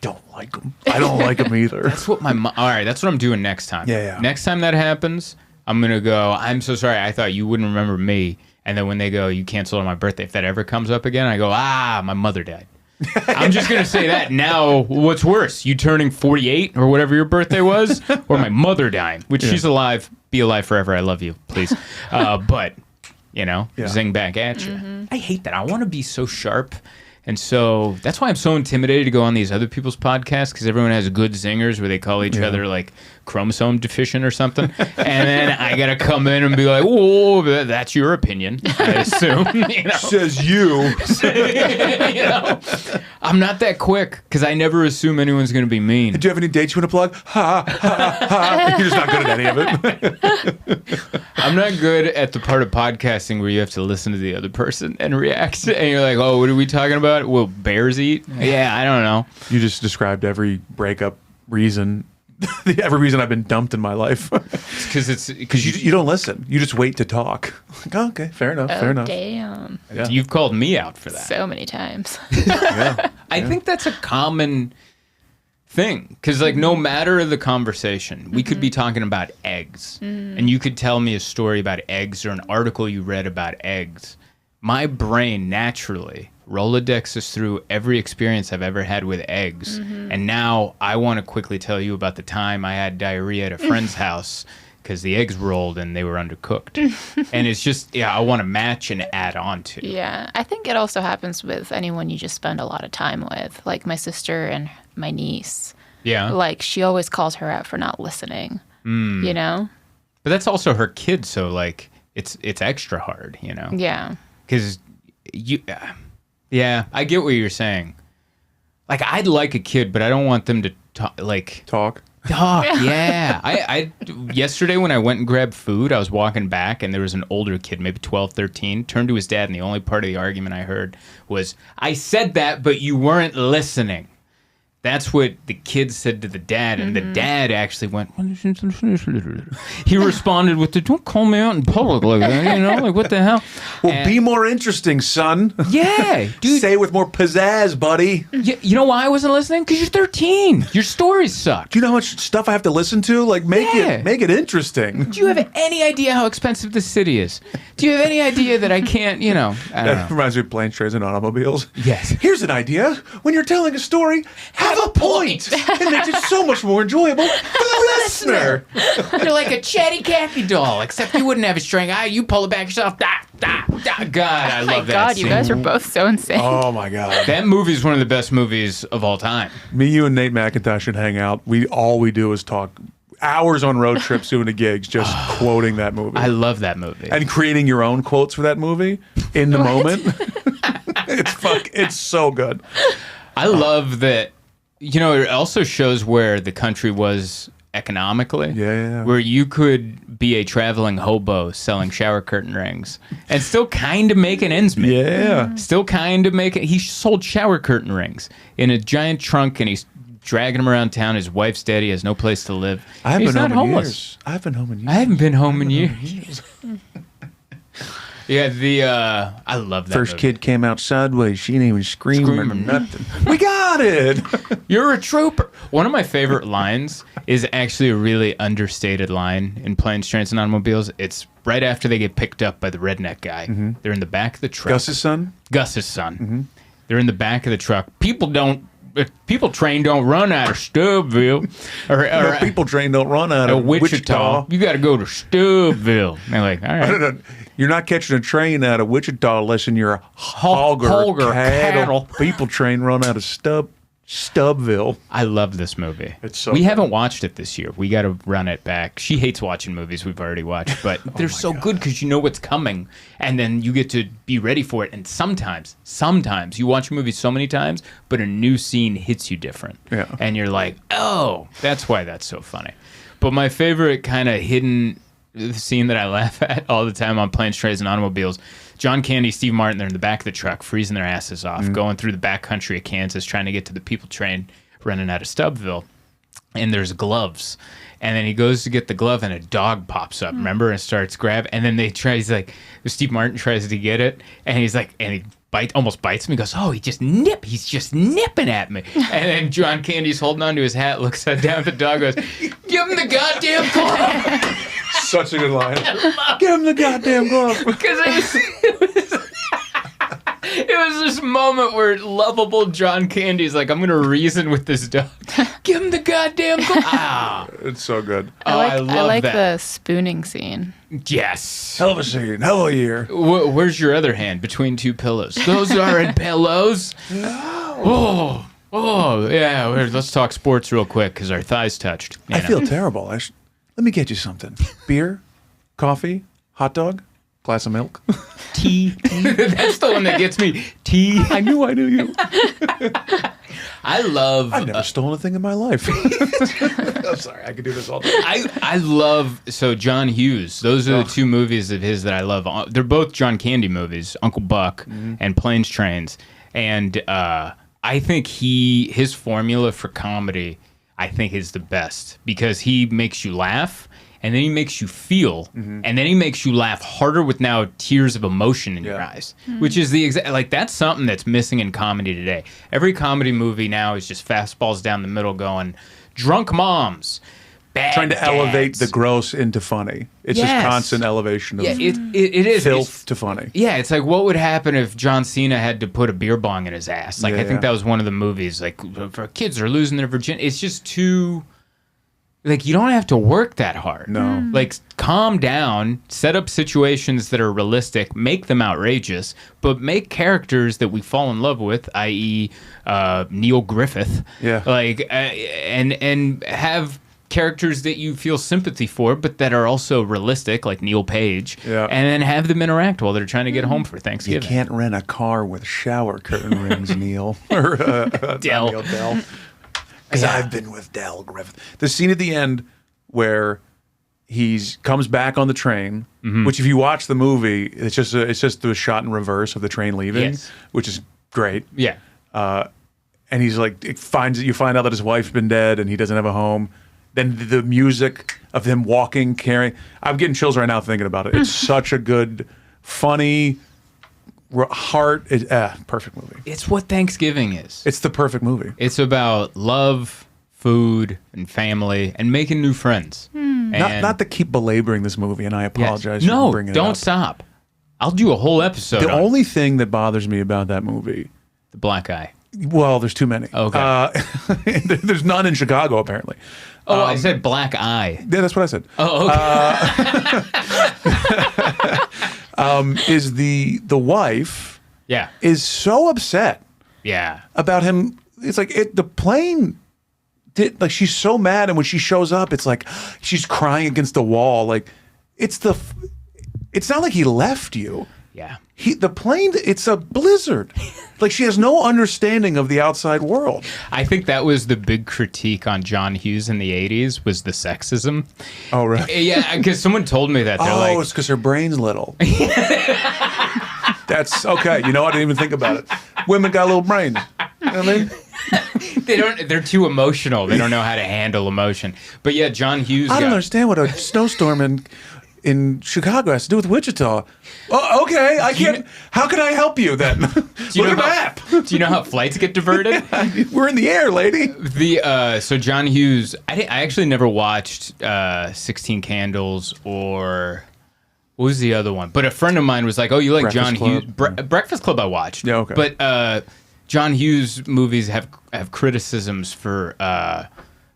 don't like them. I don't like them either. That's what all right. That's what I'm doing next time. Yeah. Next time that happens, I'm gonna go, I'm so sorry. I thought you wouldn't remember me. And then when they go, you canceled on my birthday. If that ever comes up again, I go, my mother died. I'm just gonna say that now. What's worse, you turning 48 or whatever your birthday was, or my mother dying? Which she's alive. Be alive forever. I love you, please. But. Zing back at you. Mm-hmm. I hate that. I want to be so sharp. And so that's why I'm so intimidated to go on these other people's podcasts, because everyone has good zingers where they call each other like chromosome deficient or something. And then I got to come in and be like, whoa, that's your opinion, I assume. Says you. I'm not that quick because I never assume anyone's going to be mean. Do you have any dates you want to plug? Ha, ha, ha. You're just not good at any of it. I'm not good at the part of podcasting where you have to listen to the other person and react. And you're like, oh, what are we talking about? Will bears eat? Yeah, I don't know. You just described every breakup reason every reason I've been dumped in my life. Because you don't listen. You just wait to talk. Like, oh, okay, fair enough. Fair enough. Damn. Yeah. You've called me out for that. So many times. Yeah. I think that's a common thing because, like, no matter the conversation, we could be talking about eggs, and you could tell me a story about eggs or an article you read about eggs. My brain naturally Rolodexes through every experience I've ever had with eggs, and now I want to quickly tell you about the time I had diarrhea at a friend's house because the eggs rolled and they were undercooked. And it's just, I want to match and add on to. Yeah, I think it also happens with anyone you just spend a lot of time with, like my sister and my niece. Yeah. Like, she always calls her out for not listening, you know? But that's also her kid, so, like, it's extra hard, you know? Yeah. Because yeah, I get what you're saying. Like, I'd like a kid, but I don't want them to Talk. Yeah. I yesterday when I went and grabbed food, I was walking back and there was an older kid, maybe 12, 13, turned to his dad, and the only part of the argument I heard was, "I said that, but you weren't listening." That's what the kid said to the dad, and the dad actually went, he responded with the, "Don't call me out in public like that, you know, like, what the hell?" Well, be more interesting, son. Yeah, dude. Say it with more pizzazz, buddy. You know why I wasn't listening? Because you're 13. Your stories suck. Do you know how much stuff I have to listen to? Like, make it interesting. Do you have any idea how expensive this city is? Do you have any idea that I can't, I don't That know. reminds me of planes, trains, and automobiles. Yes. Here's an idea. When you're telling a story, have a point. It makes it so much more enjoyable for the listener. You're like a chatty Cathy doll, except you wouldn't have a string. You pull it back yourself. Da, da, da. God, I Oh my love that God, scene. you guys are both so insane. Oh, my God. That movie's one of the best movies of all time. Me, you, and Nate McIntosh should hang out. All we do is talk hours on road trips doing the gigs, just quoting that movie. I love that movie. And creating your own quotes for that movie in the moment. It's so good. I love that, it also shows where the country was economically. Yeah. Where you could be a traveling hobo selling shower curtain rings and still kind of making ends meet. Yeah. Still kind of making. He sold shower curtain rings in a giant trunk, and he's dragging them around town. His wife's dead. He has no place to live. I haven't He's been not home in homeless. years. I haven't been home in years. I haven't been home in years. Yeah, I love that First movie. kid came out sideways. She didn't even scream or Screaming. nothing. We got it. You're a trooper. One of my favorite lines is actually a really understated line in Planes, Trains, and Automobiles. It's right after they get picked up by the redneck guy. They're in the back of the truck. Gus's son? Gus's son. They're in the back of the truck. People train don't run out of Stubbville. Or People train don't run out of Wichita. You got to go to Stubbville. And they're like, all right. You're not catching a train out of Wichita unless you're a hogger cattle. People train run out of Stubbville. I love this movie. It's so we good. haven't watched it this year. We got to run it back. She hates watching movies we've already watched, but they're so good because you know what's coming, and then you get to be ready for it. And sometimes you watch a movie so many times, but a new scene hits you different. Yeah. And you're like, oh, that's why that's so funny. But my favorite kind of hidden scene that I laugh at all the time on Planes, Trains, and Automobiles, John Candy, Steve Martin, they're in the back of the truck, freezing their asses off, going through the back country of Kansas, trying to get to the people train, running out of Stubbville. And there's gloves. And then he goes to get the glove, and a dog pops up, remember, and starts grabbing. And then Steve Martin tries to get it, and he's like, and he almost bites him. He goes, oh, he's just nipping at me. And then John Candy's holding onto his hat, looks down at the dog, goes, give him the goddamn glove. Such a good line. Give him the goddamn glove. Because it was this moment where lovable John Candy's like, I'm going to reason with this dog. Give him the goddamn glove. Ah. It's so good. I love that. The spooning scene. Yes. Hell of a scene. Hell of a year. Where's your other hand? Between two pillows. Those aren't pillows. No. Oh, yeah. Let's talk sports real quick because our thighs touched. I feel terrible. Let me get you something. Beer, coffee, hot dog, glass of milk. Tea. That's the one that gets me. Tea. I knew you. I've never stolen a thing in my life. I'm sorry. I could do this all day. I love, John Hughes. Those are the two movies of his that I love. They're both John Candy movies, Uncle Buck and Planes, Trains. And I think his formula for comedy, I think is the best because he makes you laugh and then he makes you feel and then he makes you laugh harder with now tears of emotion in your eyes, which is the exact, like that's something that's missing in comedy today. Every comedy movie now is just fastballs down the middle going drunk moms, bad Trying to dads. elevate the gross into funny. It's Yes. just constant elevation of Yeah, it is. filth to funny. Yeah, it's like what would happen if John Cena had to put a beer bong in his ass? Like I think that was one of the movies. Like for kids are losing their virginity. It's just too. Like you don't have to work that hard. No. Like calm down, set up situations that are realistic, make them outrageous, but make characters that we fall in love with, i.e., Neil Griffith. Yeah. Like and have characters that you feel sympathy for, but that are also realistic, like Neil Page. Yeah. And then have them interact while they're trying to get home for You Thanksgiving. can't rent a car with shower curtain rings, Neil. Or Del. Neil Del. Because I've been with Del Griffith. The scene at the end where comes back on the train, which if you watch the movie, it's just the shot in reverse of the train leaving, Yes. which is great. Yeah. And he's like, you find out that his wife's been dead and he doesn't have a home. Then the music of him walking, carrying. I'm getting chills right now thinking about it. It's such a good, funny, perfect movie. It's what Thanksgiving is. It's the perfect movie. It's about love, food, and family, and making new friends. And Not to keep belaboring this movie, and I Yes. apologize No, for bringing it don't up. stop. I'll do a whole episode The on only thing that bothers me about that movie, the black eye. well, there's too many. Okay. There's none in Chicago, apparently. Oh, I said black eye. Yeah, that's what I said. Oh, okay. Is the wife Yeah. is so upset Yeah. about him. It's like the plane did, like, she's so mad, and when she shows up, it's like she's crying against the wall. Like it's not like he left you. Yeah. The plane, it's a blizzard. Like she has no understanding of the outside world. I think that was the big critique on John Hughes in the 80s was the sexism. Oh, right. Yeah, because someone told me that. They're Oh, like, it's because her brain's little. That's okay. You know, I didn't even think about it. Women got little brains. You know what I mean? they're too emotional. They don't know how to handle emotion. But yeah, John Hughes I don't understand what a snowstorm in Chicago has to do with Wichita. Oh, okay. I can't. How can I help you then? Look at the map. Do you know how flights get diverted? We're in the air, lady. So John Hughes, I actually never watched 16 Candles or what was the other one? But a friend of mine was like, "Oh, you like Breakfast John Club? Hughes?" Breakfast Club I watched. Yeah, okay. But John Hughes movies have criticisms for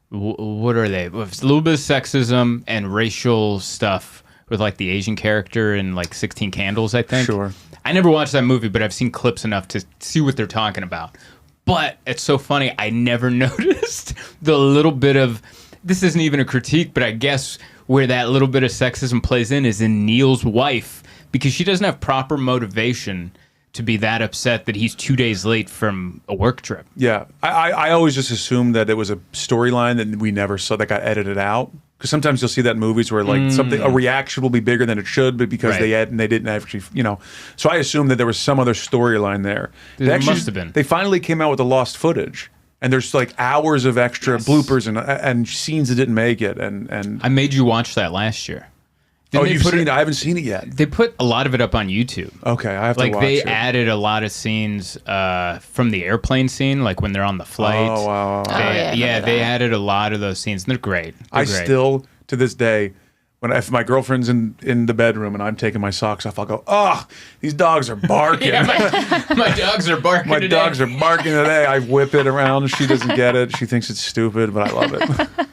what are they? It's a little bit of sexism and racial stuff with like the Asian character in like 16 Candles, I think. Sure. I never watched that movie, but I've seen clips enough to see what they're talking about. But it's so funny, I never noticed the little bit of, this isn't even a critique, but I guess where that little bit of sexism plays in is in Neil's wife, because she doesn't have proper motivation to be that upset that he's 2 days late from a work trip. Yeah, I always just assumed that it was a storyline that we never saw that got edited out. Because sometimes you'll see that in movies where like a reaction will be bigger than it should, but because they didn't actually, So I assumed that there was some other storyline there. There must have been. They finally came out with the lost footage, and there's like hours of extra bloopers and scenes that didn't make it. And I made you watch that last year. Didn't they you've put seen it? it? I haven't seen it yet. They put a lot of it up on YouTube. Okay, I have to watch They it. added a lot of scenes from the airplane scene, like when they're on the flight. Oh, wow. They added a lot of those scenes. And they're great. I still, to this day, if my girlfriend's in the bedroom and I'm taking my socks off, I'll go, "Oh, these dogs are barking." my dogs are barking My today. dogs are barking today. I whip it around. She doesn't get it. She thinks it's stupid, but I love it.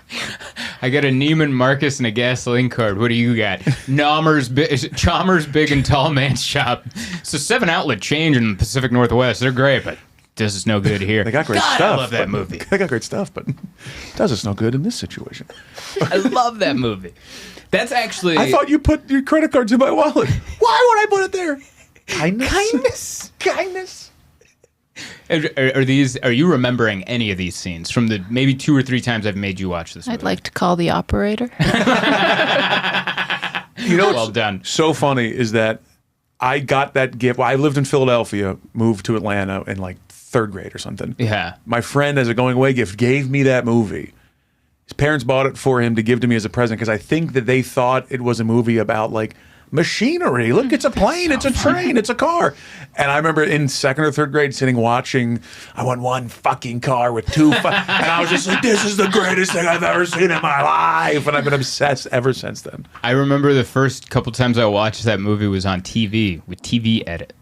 I got a Neiman Marcus and a gasoline card. What do you got? Chalmers Big and Tall Man's Shop. So 7-outlet change in the Pacific Northwest. They're great, but does us no good here. They got great God, stuff. I love that movie. They got great stuff, but does us no good in this situation. I love that movie. That's actually... I thought you put your credit cards in my wallet. Why would I put it there? Kindness. Are you remembering any of these scenes from the maybe 2 or 3 times I've made you watch this movie? I'd like to call the operator. You know, Well done. So funny is that I got that gift. Well, I lived in Philadelphia, moved to Atlanta in like 3rd grade or something. Yeah. My friend, as a going away gift, gave me that movie. His parents bought it for him to give to me as a present because I think that they thought it was a movie about like machinery. Look, it's a plane, it's a train, it's a car. And I remember in second or third grade sitting watching, I want one fucking car with two and I was just like, this is the greatest thing I've ever seen in my life. And I've been obsessed ever since then. I remember the first couple times I watched that movie was on TV with TV edit.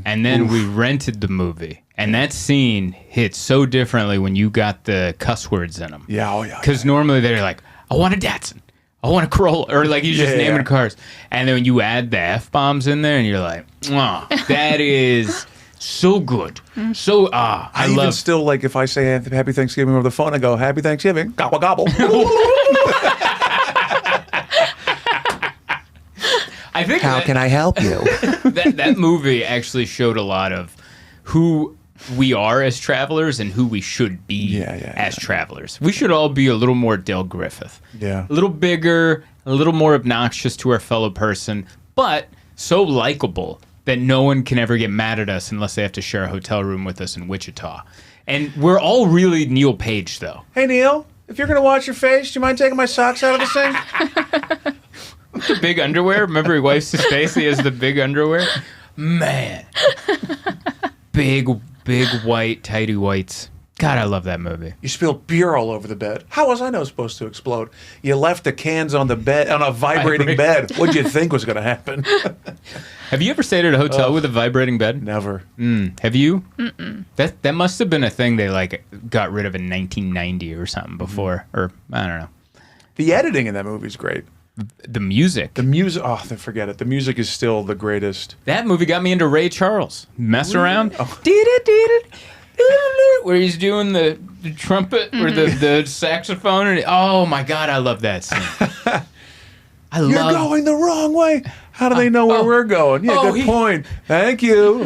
And then we rented the movie. And that scene hit so differently when you got the cuss words in them. Yeah, oh yeah. Because normally they're like, I want a Datsun. I want a Corolla. Or like you just naming cars. And then when you add the F-bombs in there and you're like, oh, that is so good. So, I even love still like if I say Happy Thanksgiving over the phone, I go, Happy Thanksgiving, gobble gobble. I think How can I help you? that movie actually showed a lot of who we are as travelers and who we should be as travelers. We should all be a little more Del Griffith. Yeah. A little bigger, a little more obnoxious to our fellow person, but so likable that no one can ever get mad at us unless they have to share a hotel room with us in Wichita. And we're all really Neil Page, though. Hey, Neil, if you're going to wash your face, do you mind taking my socks out of the sink? The big underwear. Remember he wipes his face? He has the big underwear. Man. Big white, tighty whites. God, I love that movie. You spilled beer all over the bed. How was I not supposed to explode? You left the cans on the bed, on a vibrating bed. What'd you think was going to happen? Have you ever stayed at a hotel with a vibrating bed? Never. Have you? Mm-mm. That must have been a thing they like got rid of in 1990 or something before. Or, I don't know. The editing in that movie is great. The music. Forget it. The music is still the greatest. That movie got me into Ray Charles. Mess around. Oh. Where he's doing the trumpet or the saxophone. And, oh my God, I love that scene. You're going the wrong way. How do they know where we're going? Yeah, good point. Thank you.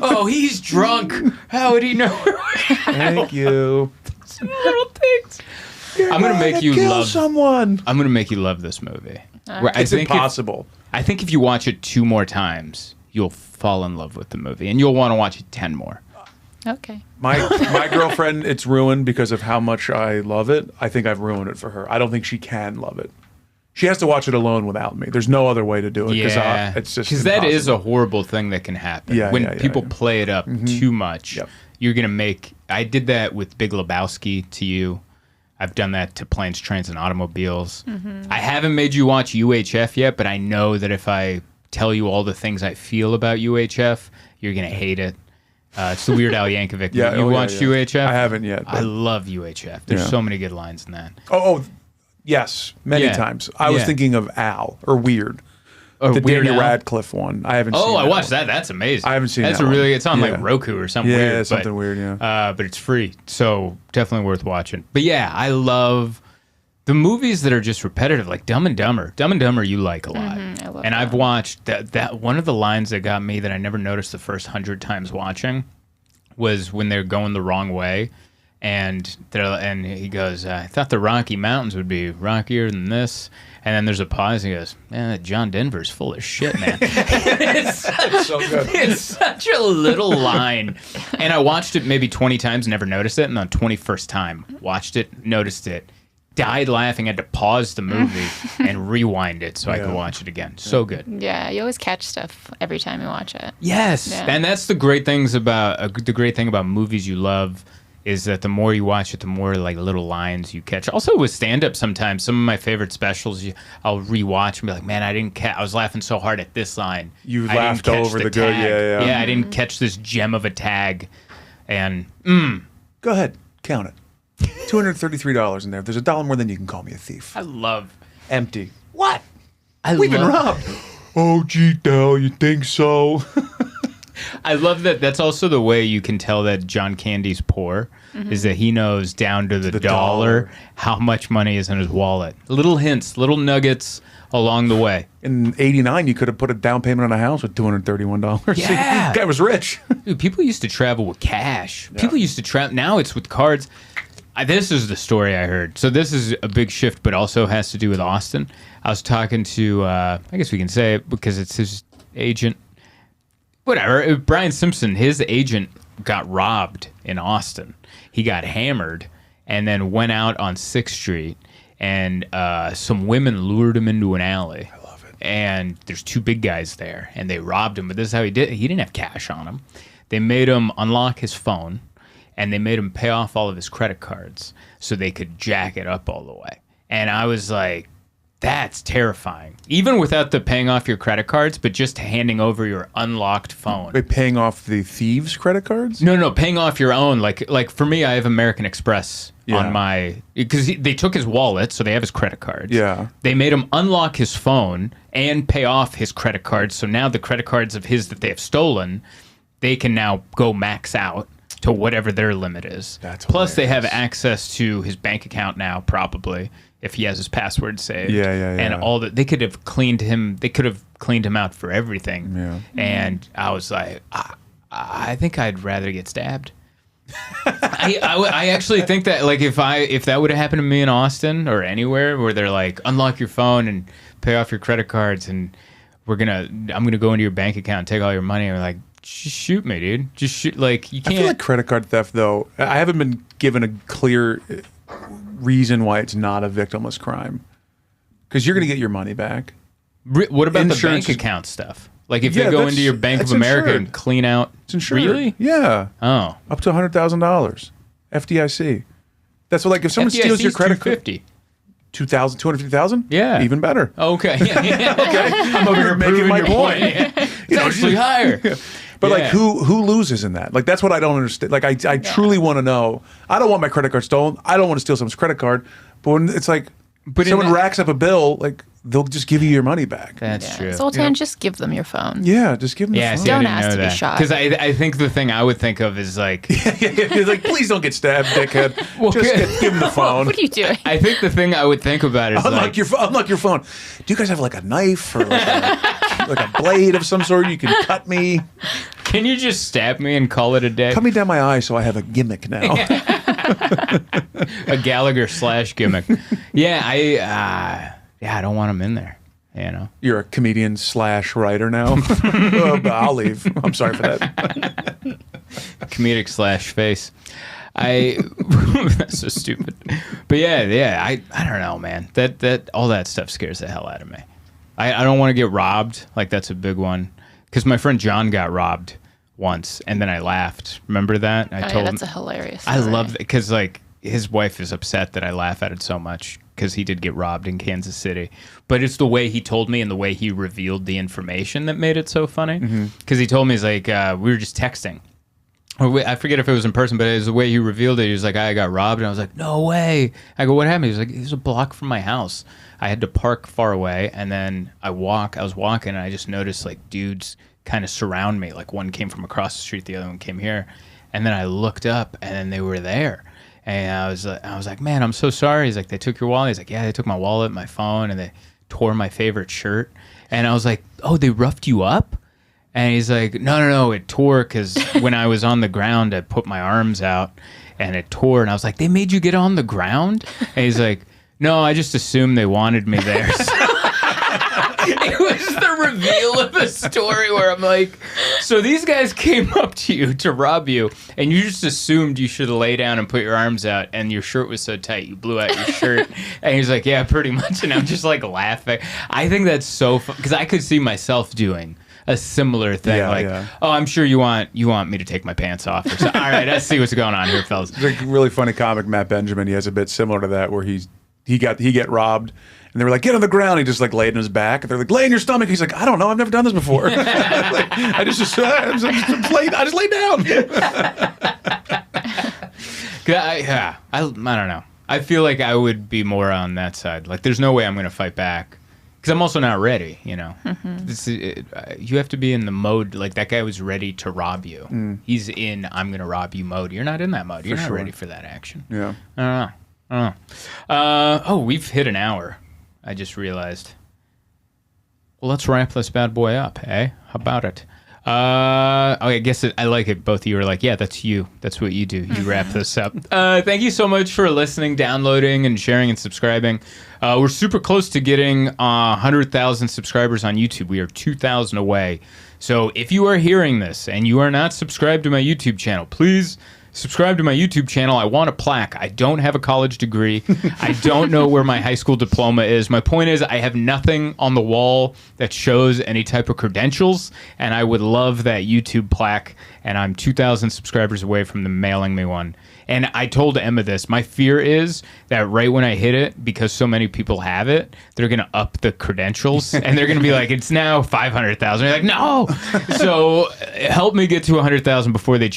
Oh, he's drunk. How would he know where we're Thank you. Some little things. I'm gonna make you kill love someone. I'm gonna make you love this movie. It's impossible. I think if you watch it 2 more times, you'll fall in love with the movie, and you'll want to watch it 10 more. Okay. My girlfriend, it's ruined because of how much I love it. I think I've ruined it for her. I don't think she can love it. She has to watch it alone without me. There's no other way to do it. Yeah, it's just because that is a horrible thing that can happen. Yeah, when people play it up too much, you're gonna make. I did that with Big Lebowski to you. I've done that to Planes, Trains, and Automobiles. I haven't made you watch UHF yet, but I know that if I tell you all the things I feel about UHF, you're going to hate it. It's the Weird Al Yankovic. You watched UHF? I haven't yet. I love UHF. There's so many good lines in that. Yes, many times. I was thinking of Al, or Weird. The Weird Danny Al? Radcliffe one. I haven't seen Oh, I that watched one. that. That's amazing. I haven't seen That's that a really. one. It's on like Roku or something weird. Yeah, something weird, yeah. But it's free, so definitely worth watching. But yeah, I love the movies that are just repetitive, like Dumb and Dumber. Dumb and Dumber, you like a lot. I love and that. I've watched that. One of the lines that got me that I never noticed the first 100 times watching was when they're going the wrong way, and he goes, "I thought the Rocky Mountains would be rockier than this." And then there's a pause. And he goes, "Man, that John Denver's full of shit, man." It's so good. It's such a little line. And I watched it maybe 20 times, never noticed it. And on the 21st time, watched it, noticed it, died laughing, had to pause the movie and rewind it so I could watch it again. So good. Yeah, you always catch stuff every time you watch it. Yes, Yeah. and that's the great thing about movies you love is that the more you watch it, the more like little lines you catch. Also with stand-up, sometimes some of my favorite specials, I'll rewatch and be like, man, I was laughing so hard at this line. You I didn't laughed catch over the good, tag. yeah. I didn't catch this gem of a tag, and Go ahead, count it. $233 in there. If there's $1 more, then you can call me a thief. I love. Empty. What? We've been robbed. Oh, gee, Del, you think so? I love that. That's also the way you can tell that John Candy's poor, is that he knows down to the dollar how much money is in his wallet. Little hints, little nuggets along the way. In '89, you could have put a down payment on a house with $231. Yeah. Guy was rich. Dude, people used to travel with cash. People used to travel. Now it's with cards. This is the story I heard. So this is a big shift, but also has to do with Austin. I was talking to, I guess we can say it because it's his agent. Whatever. Brian Simpson, his agent got robbed in Austin. He got hammered, and then went out on 6th Street, and some women lured him into an alley. I love it. And there's 2 big guys there, and they robbed him. But this is how he did it. He didn't have cash on him. They made him unlock his phone, and they made him pay off all of his credit cards so they could jack it up all the way. And I was like, that's terrifying. Even without the paying off your credit cards, but just handing over your unlocked phone. Wait, paying off the thieves' credit cards? No, paying off your own. Like for me, I have American Express on my, because they took his wallet, so they have his credit cards. Yeah. They made him unlock his phone and pay off his credit cards. So now the credit cards of his that they have stolen, they can now go max out to whatever their limit is. That's Plus, they have hilarious. access to his bank account now, probably, if he has his password saved. Yeah. And all that, they could have cleaned him. They could have cleaned him out for everything. Yeah. And I was like, I think I'd rather get stabbed. I actually think that, like, if that would have happened to me in Austin or anywhere where they're like, unlock your phone and pay off your credit cards, and I'm gonna go into your bank account and take all your money, and we're like, just shoot me, dude. Just shoot. Like, you can't. I feel like credit card theft, though, I haven't been given a clear reason why it's not a victimless crime. Because you're going to get your money back. What about Insurance the bank account stuff? Like, if they go into your Bank of that's America insured. and clean out. It's insured. Really? Yeah. Oh. Up to $100,000. FDIC. That's what, like, if someone steals your credit card. $250. 250,000? Yeah. Even better. Okay. Yeah. Okay. I'm over here making my point. It's actually higher. But Yeah. like, who loses in that? Like, that's what I don't understand. Like, I truly want to know. I don't want my credit card stolen. I don't want to steal someone's credit card. But when it's like, someone racks up a bill, like, they'll just give you your money back. That's true. Zoltan, just give them your phone. Yeah, just give them the phone. See, I Don't didn't ask know to be that. shot. Because I think the thing I would think of is like, He's like, please don't get stabbed, dickhead. Just give him the phone. What are you doing? I think the thing I would think about is Unlock your phone. Do you guys have like a knife or like a blade of some sort? You can cut me. Can you just stab me and call it a day? Cut me down my eye so I have a gimmick now. A Gallagher / gimmick. Yeah, I don't want him in there. You know, You're a comedian / writer now. But I'll leave. I'm sorry for that. comedic / face. That's so stupid. But yeah. I don't know, man. That all that stuff scares the hell out of me. I don't want to get robbed. Like, that's a big one. Because my friend John got robbed once, and then I laughed. Remember that? I told that's him. a hilarious I story. love that because, like, his wife is upset that I laugh at it so much because he did get robbed in Kansas City. But it's the way he told me and the way he revealed the information that made it so funny. Because he told me, he's like, we were just texting. I forget if it was in person, but it was the way he revealed it. He was like, I got robbed. And I was like, no way. I go, what happened? He was like, it was a block from my house. I had to park far away. And then I was walking, and I just noticed, like, dudes kind of surround me. Like, one came from across the street, the other one came here. And then I looked up, and then they were there. And I was like, man, I'm so sorry. He's like, they took your wallet? He's like, yeah, they took my wallet, my phone, and they tore my favorite shirt. And I was like, oh, they roughed you up? And he's like, no, it tore because when I was on the ground, I put my arms out and it tore. And I was like, they made you get on the ground? And he's like, no, I just assumed they wanted me there. It was the reveal of the story where I'm like, so these guys came up to you to rob you, and you just assumed you should lay down and put your arms out, and your shirt was so tight you blew out your shirt. And he's like, yeah, pretty much. And I'm just like laughing. I think that's so fun because I could see myself doing a similar thing. Oh, I'm sure you want me to take my pants off or something. All right, let's see what's going on here, fellas. There's a really funny comic, Matt Benjamin. He has a bit similar to that where he get robbed. And they were like, get on the ground. He just like laid on his back. And they're like, lay in your stomach. He's like, I don't know. I've never done this before. I just laid down. I don't know. I feel like I would be more on that side. Like, there's no way I'm going to fight back. Because I'm also not ready, you know. You have to be in the mode. Like, that guy was ready to rob you. He's in I'm going to rob you mode. You're not in that mode. You're not ready for that action. Yeah. I don't know. We've hit an hour. I just realized. Well, let's wrap this bad boy up, eh? How about it? I guess I like it. Both of you are like, yeah, that's you. That's what you do. You wrap this up. Thank you so much for listening, downloading, and sharing and subscribing. We're super close to getting 100,000 subscribers on YouTube. We are 2,000 away. So if you are hearing this and you are not subscribed to my YouTube channel, please subscribe to my YouTube channel. I want a plaque. I don't have a college degree. I don't know where my high school diploma is. My point is I have nothing on the wall that shows any type of credentials, and I would love that YouTube plaque, and I'm 2,000 subscribers away from them mailing me one. And I told Emma this. My fear is that right when I hit it, because so many people have it, they're going to up the credentials, and they're going to be like, it's now 500,000. You're like, no! So help me get to 100,000 before they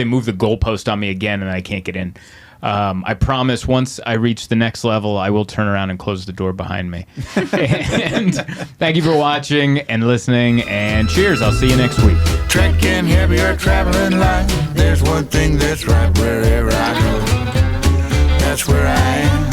move the goalpost on me again, and I can't get in. I promise once I reach the next level, I will turn around and close the door behind me. And thank you for watching and listening, and cheers. I'll see you next week. Trekking heavier, traveling light. There's one thing that's right wherever I go. That's where I am.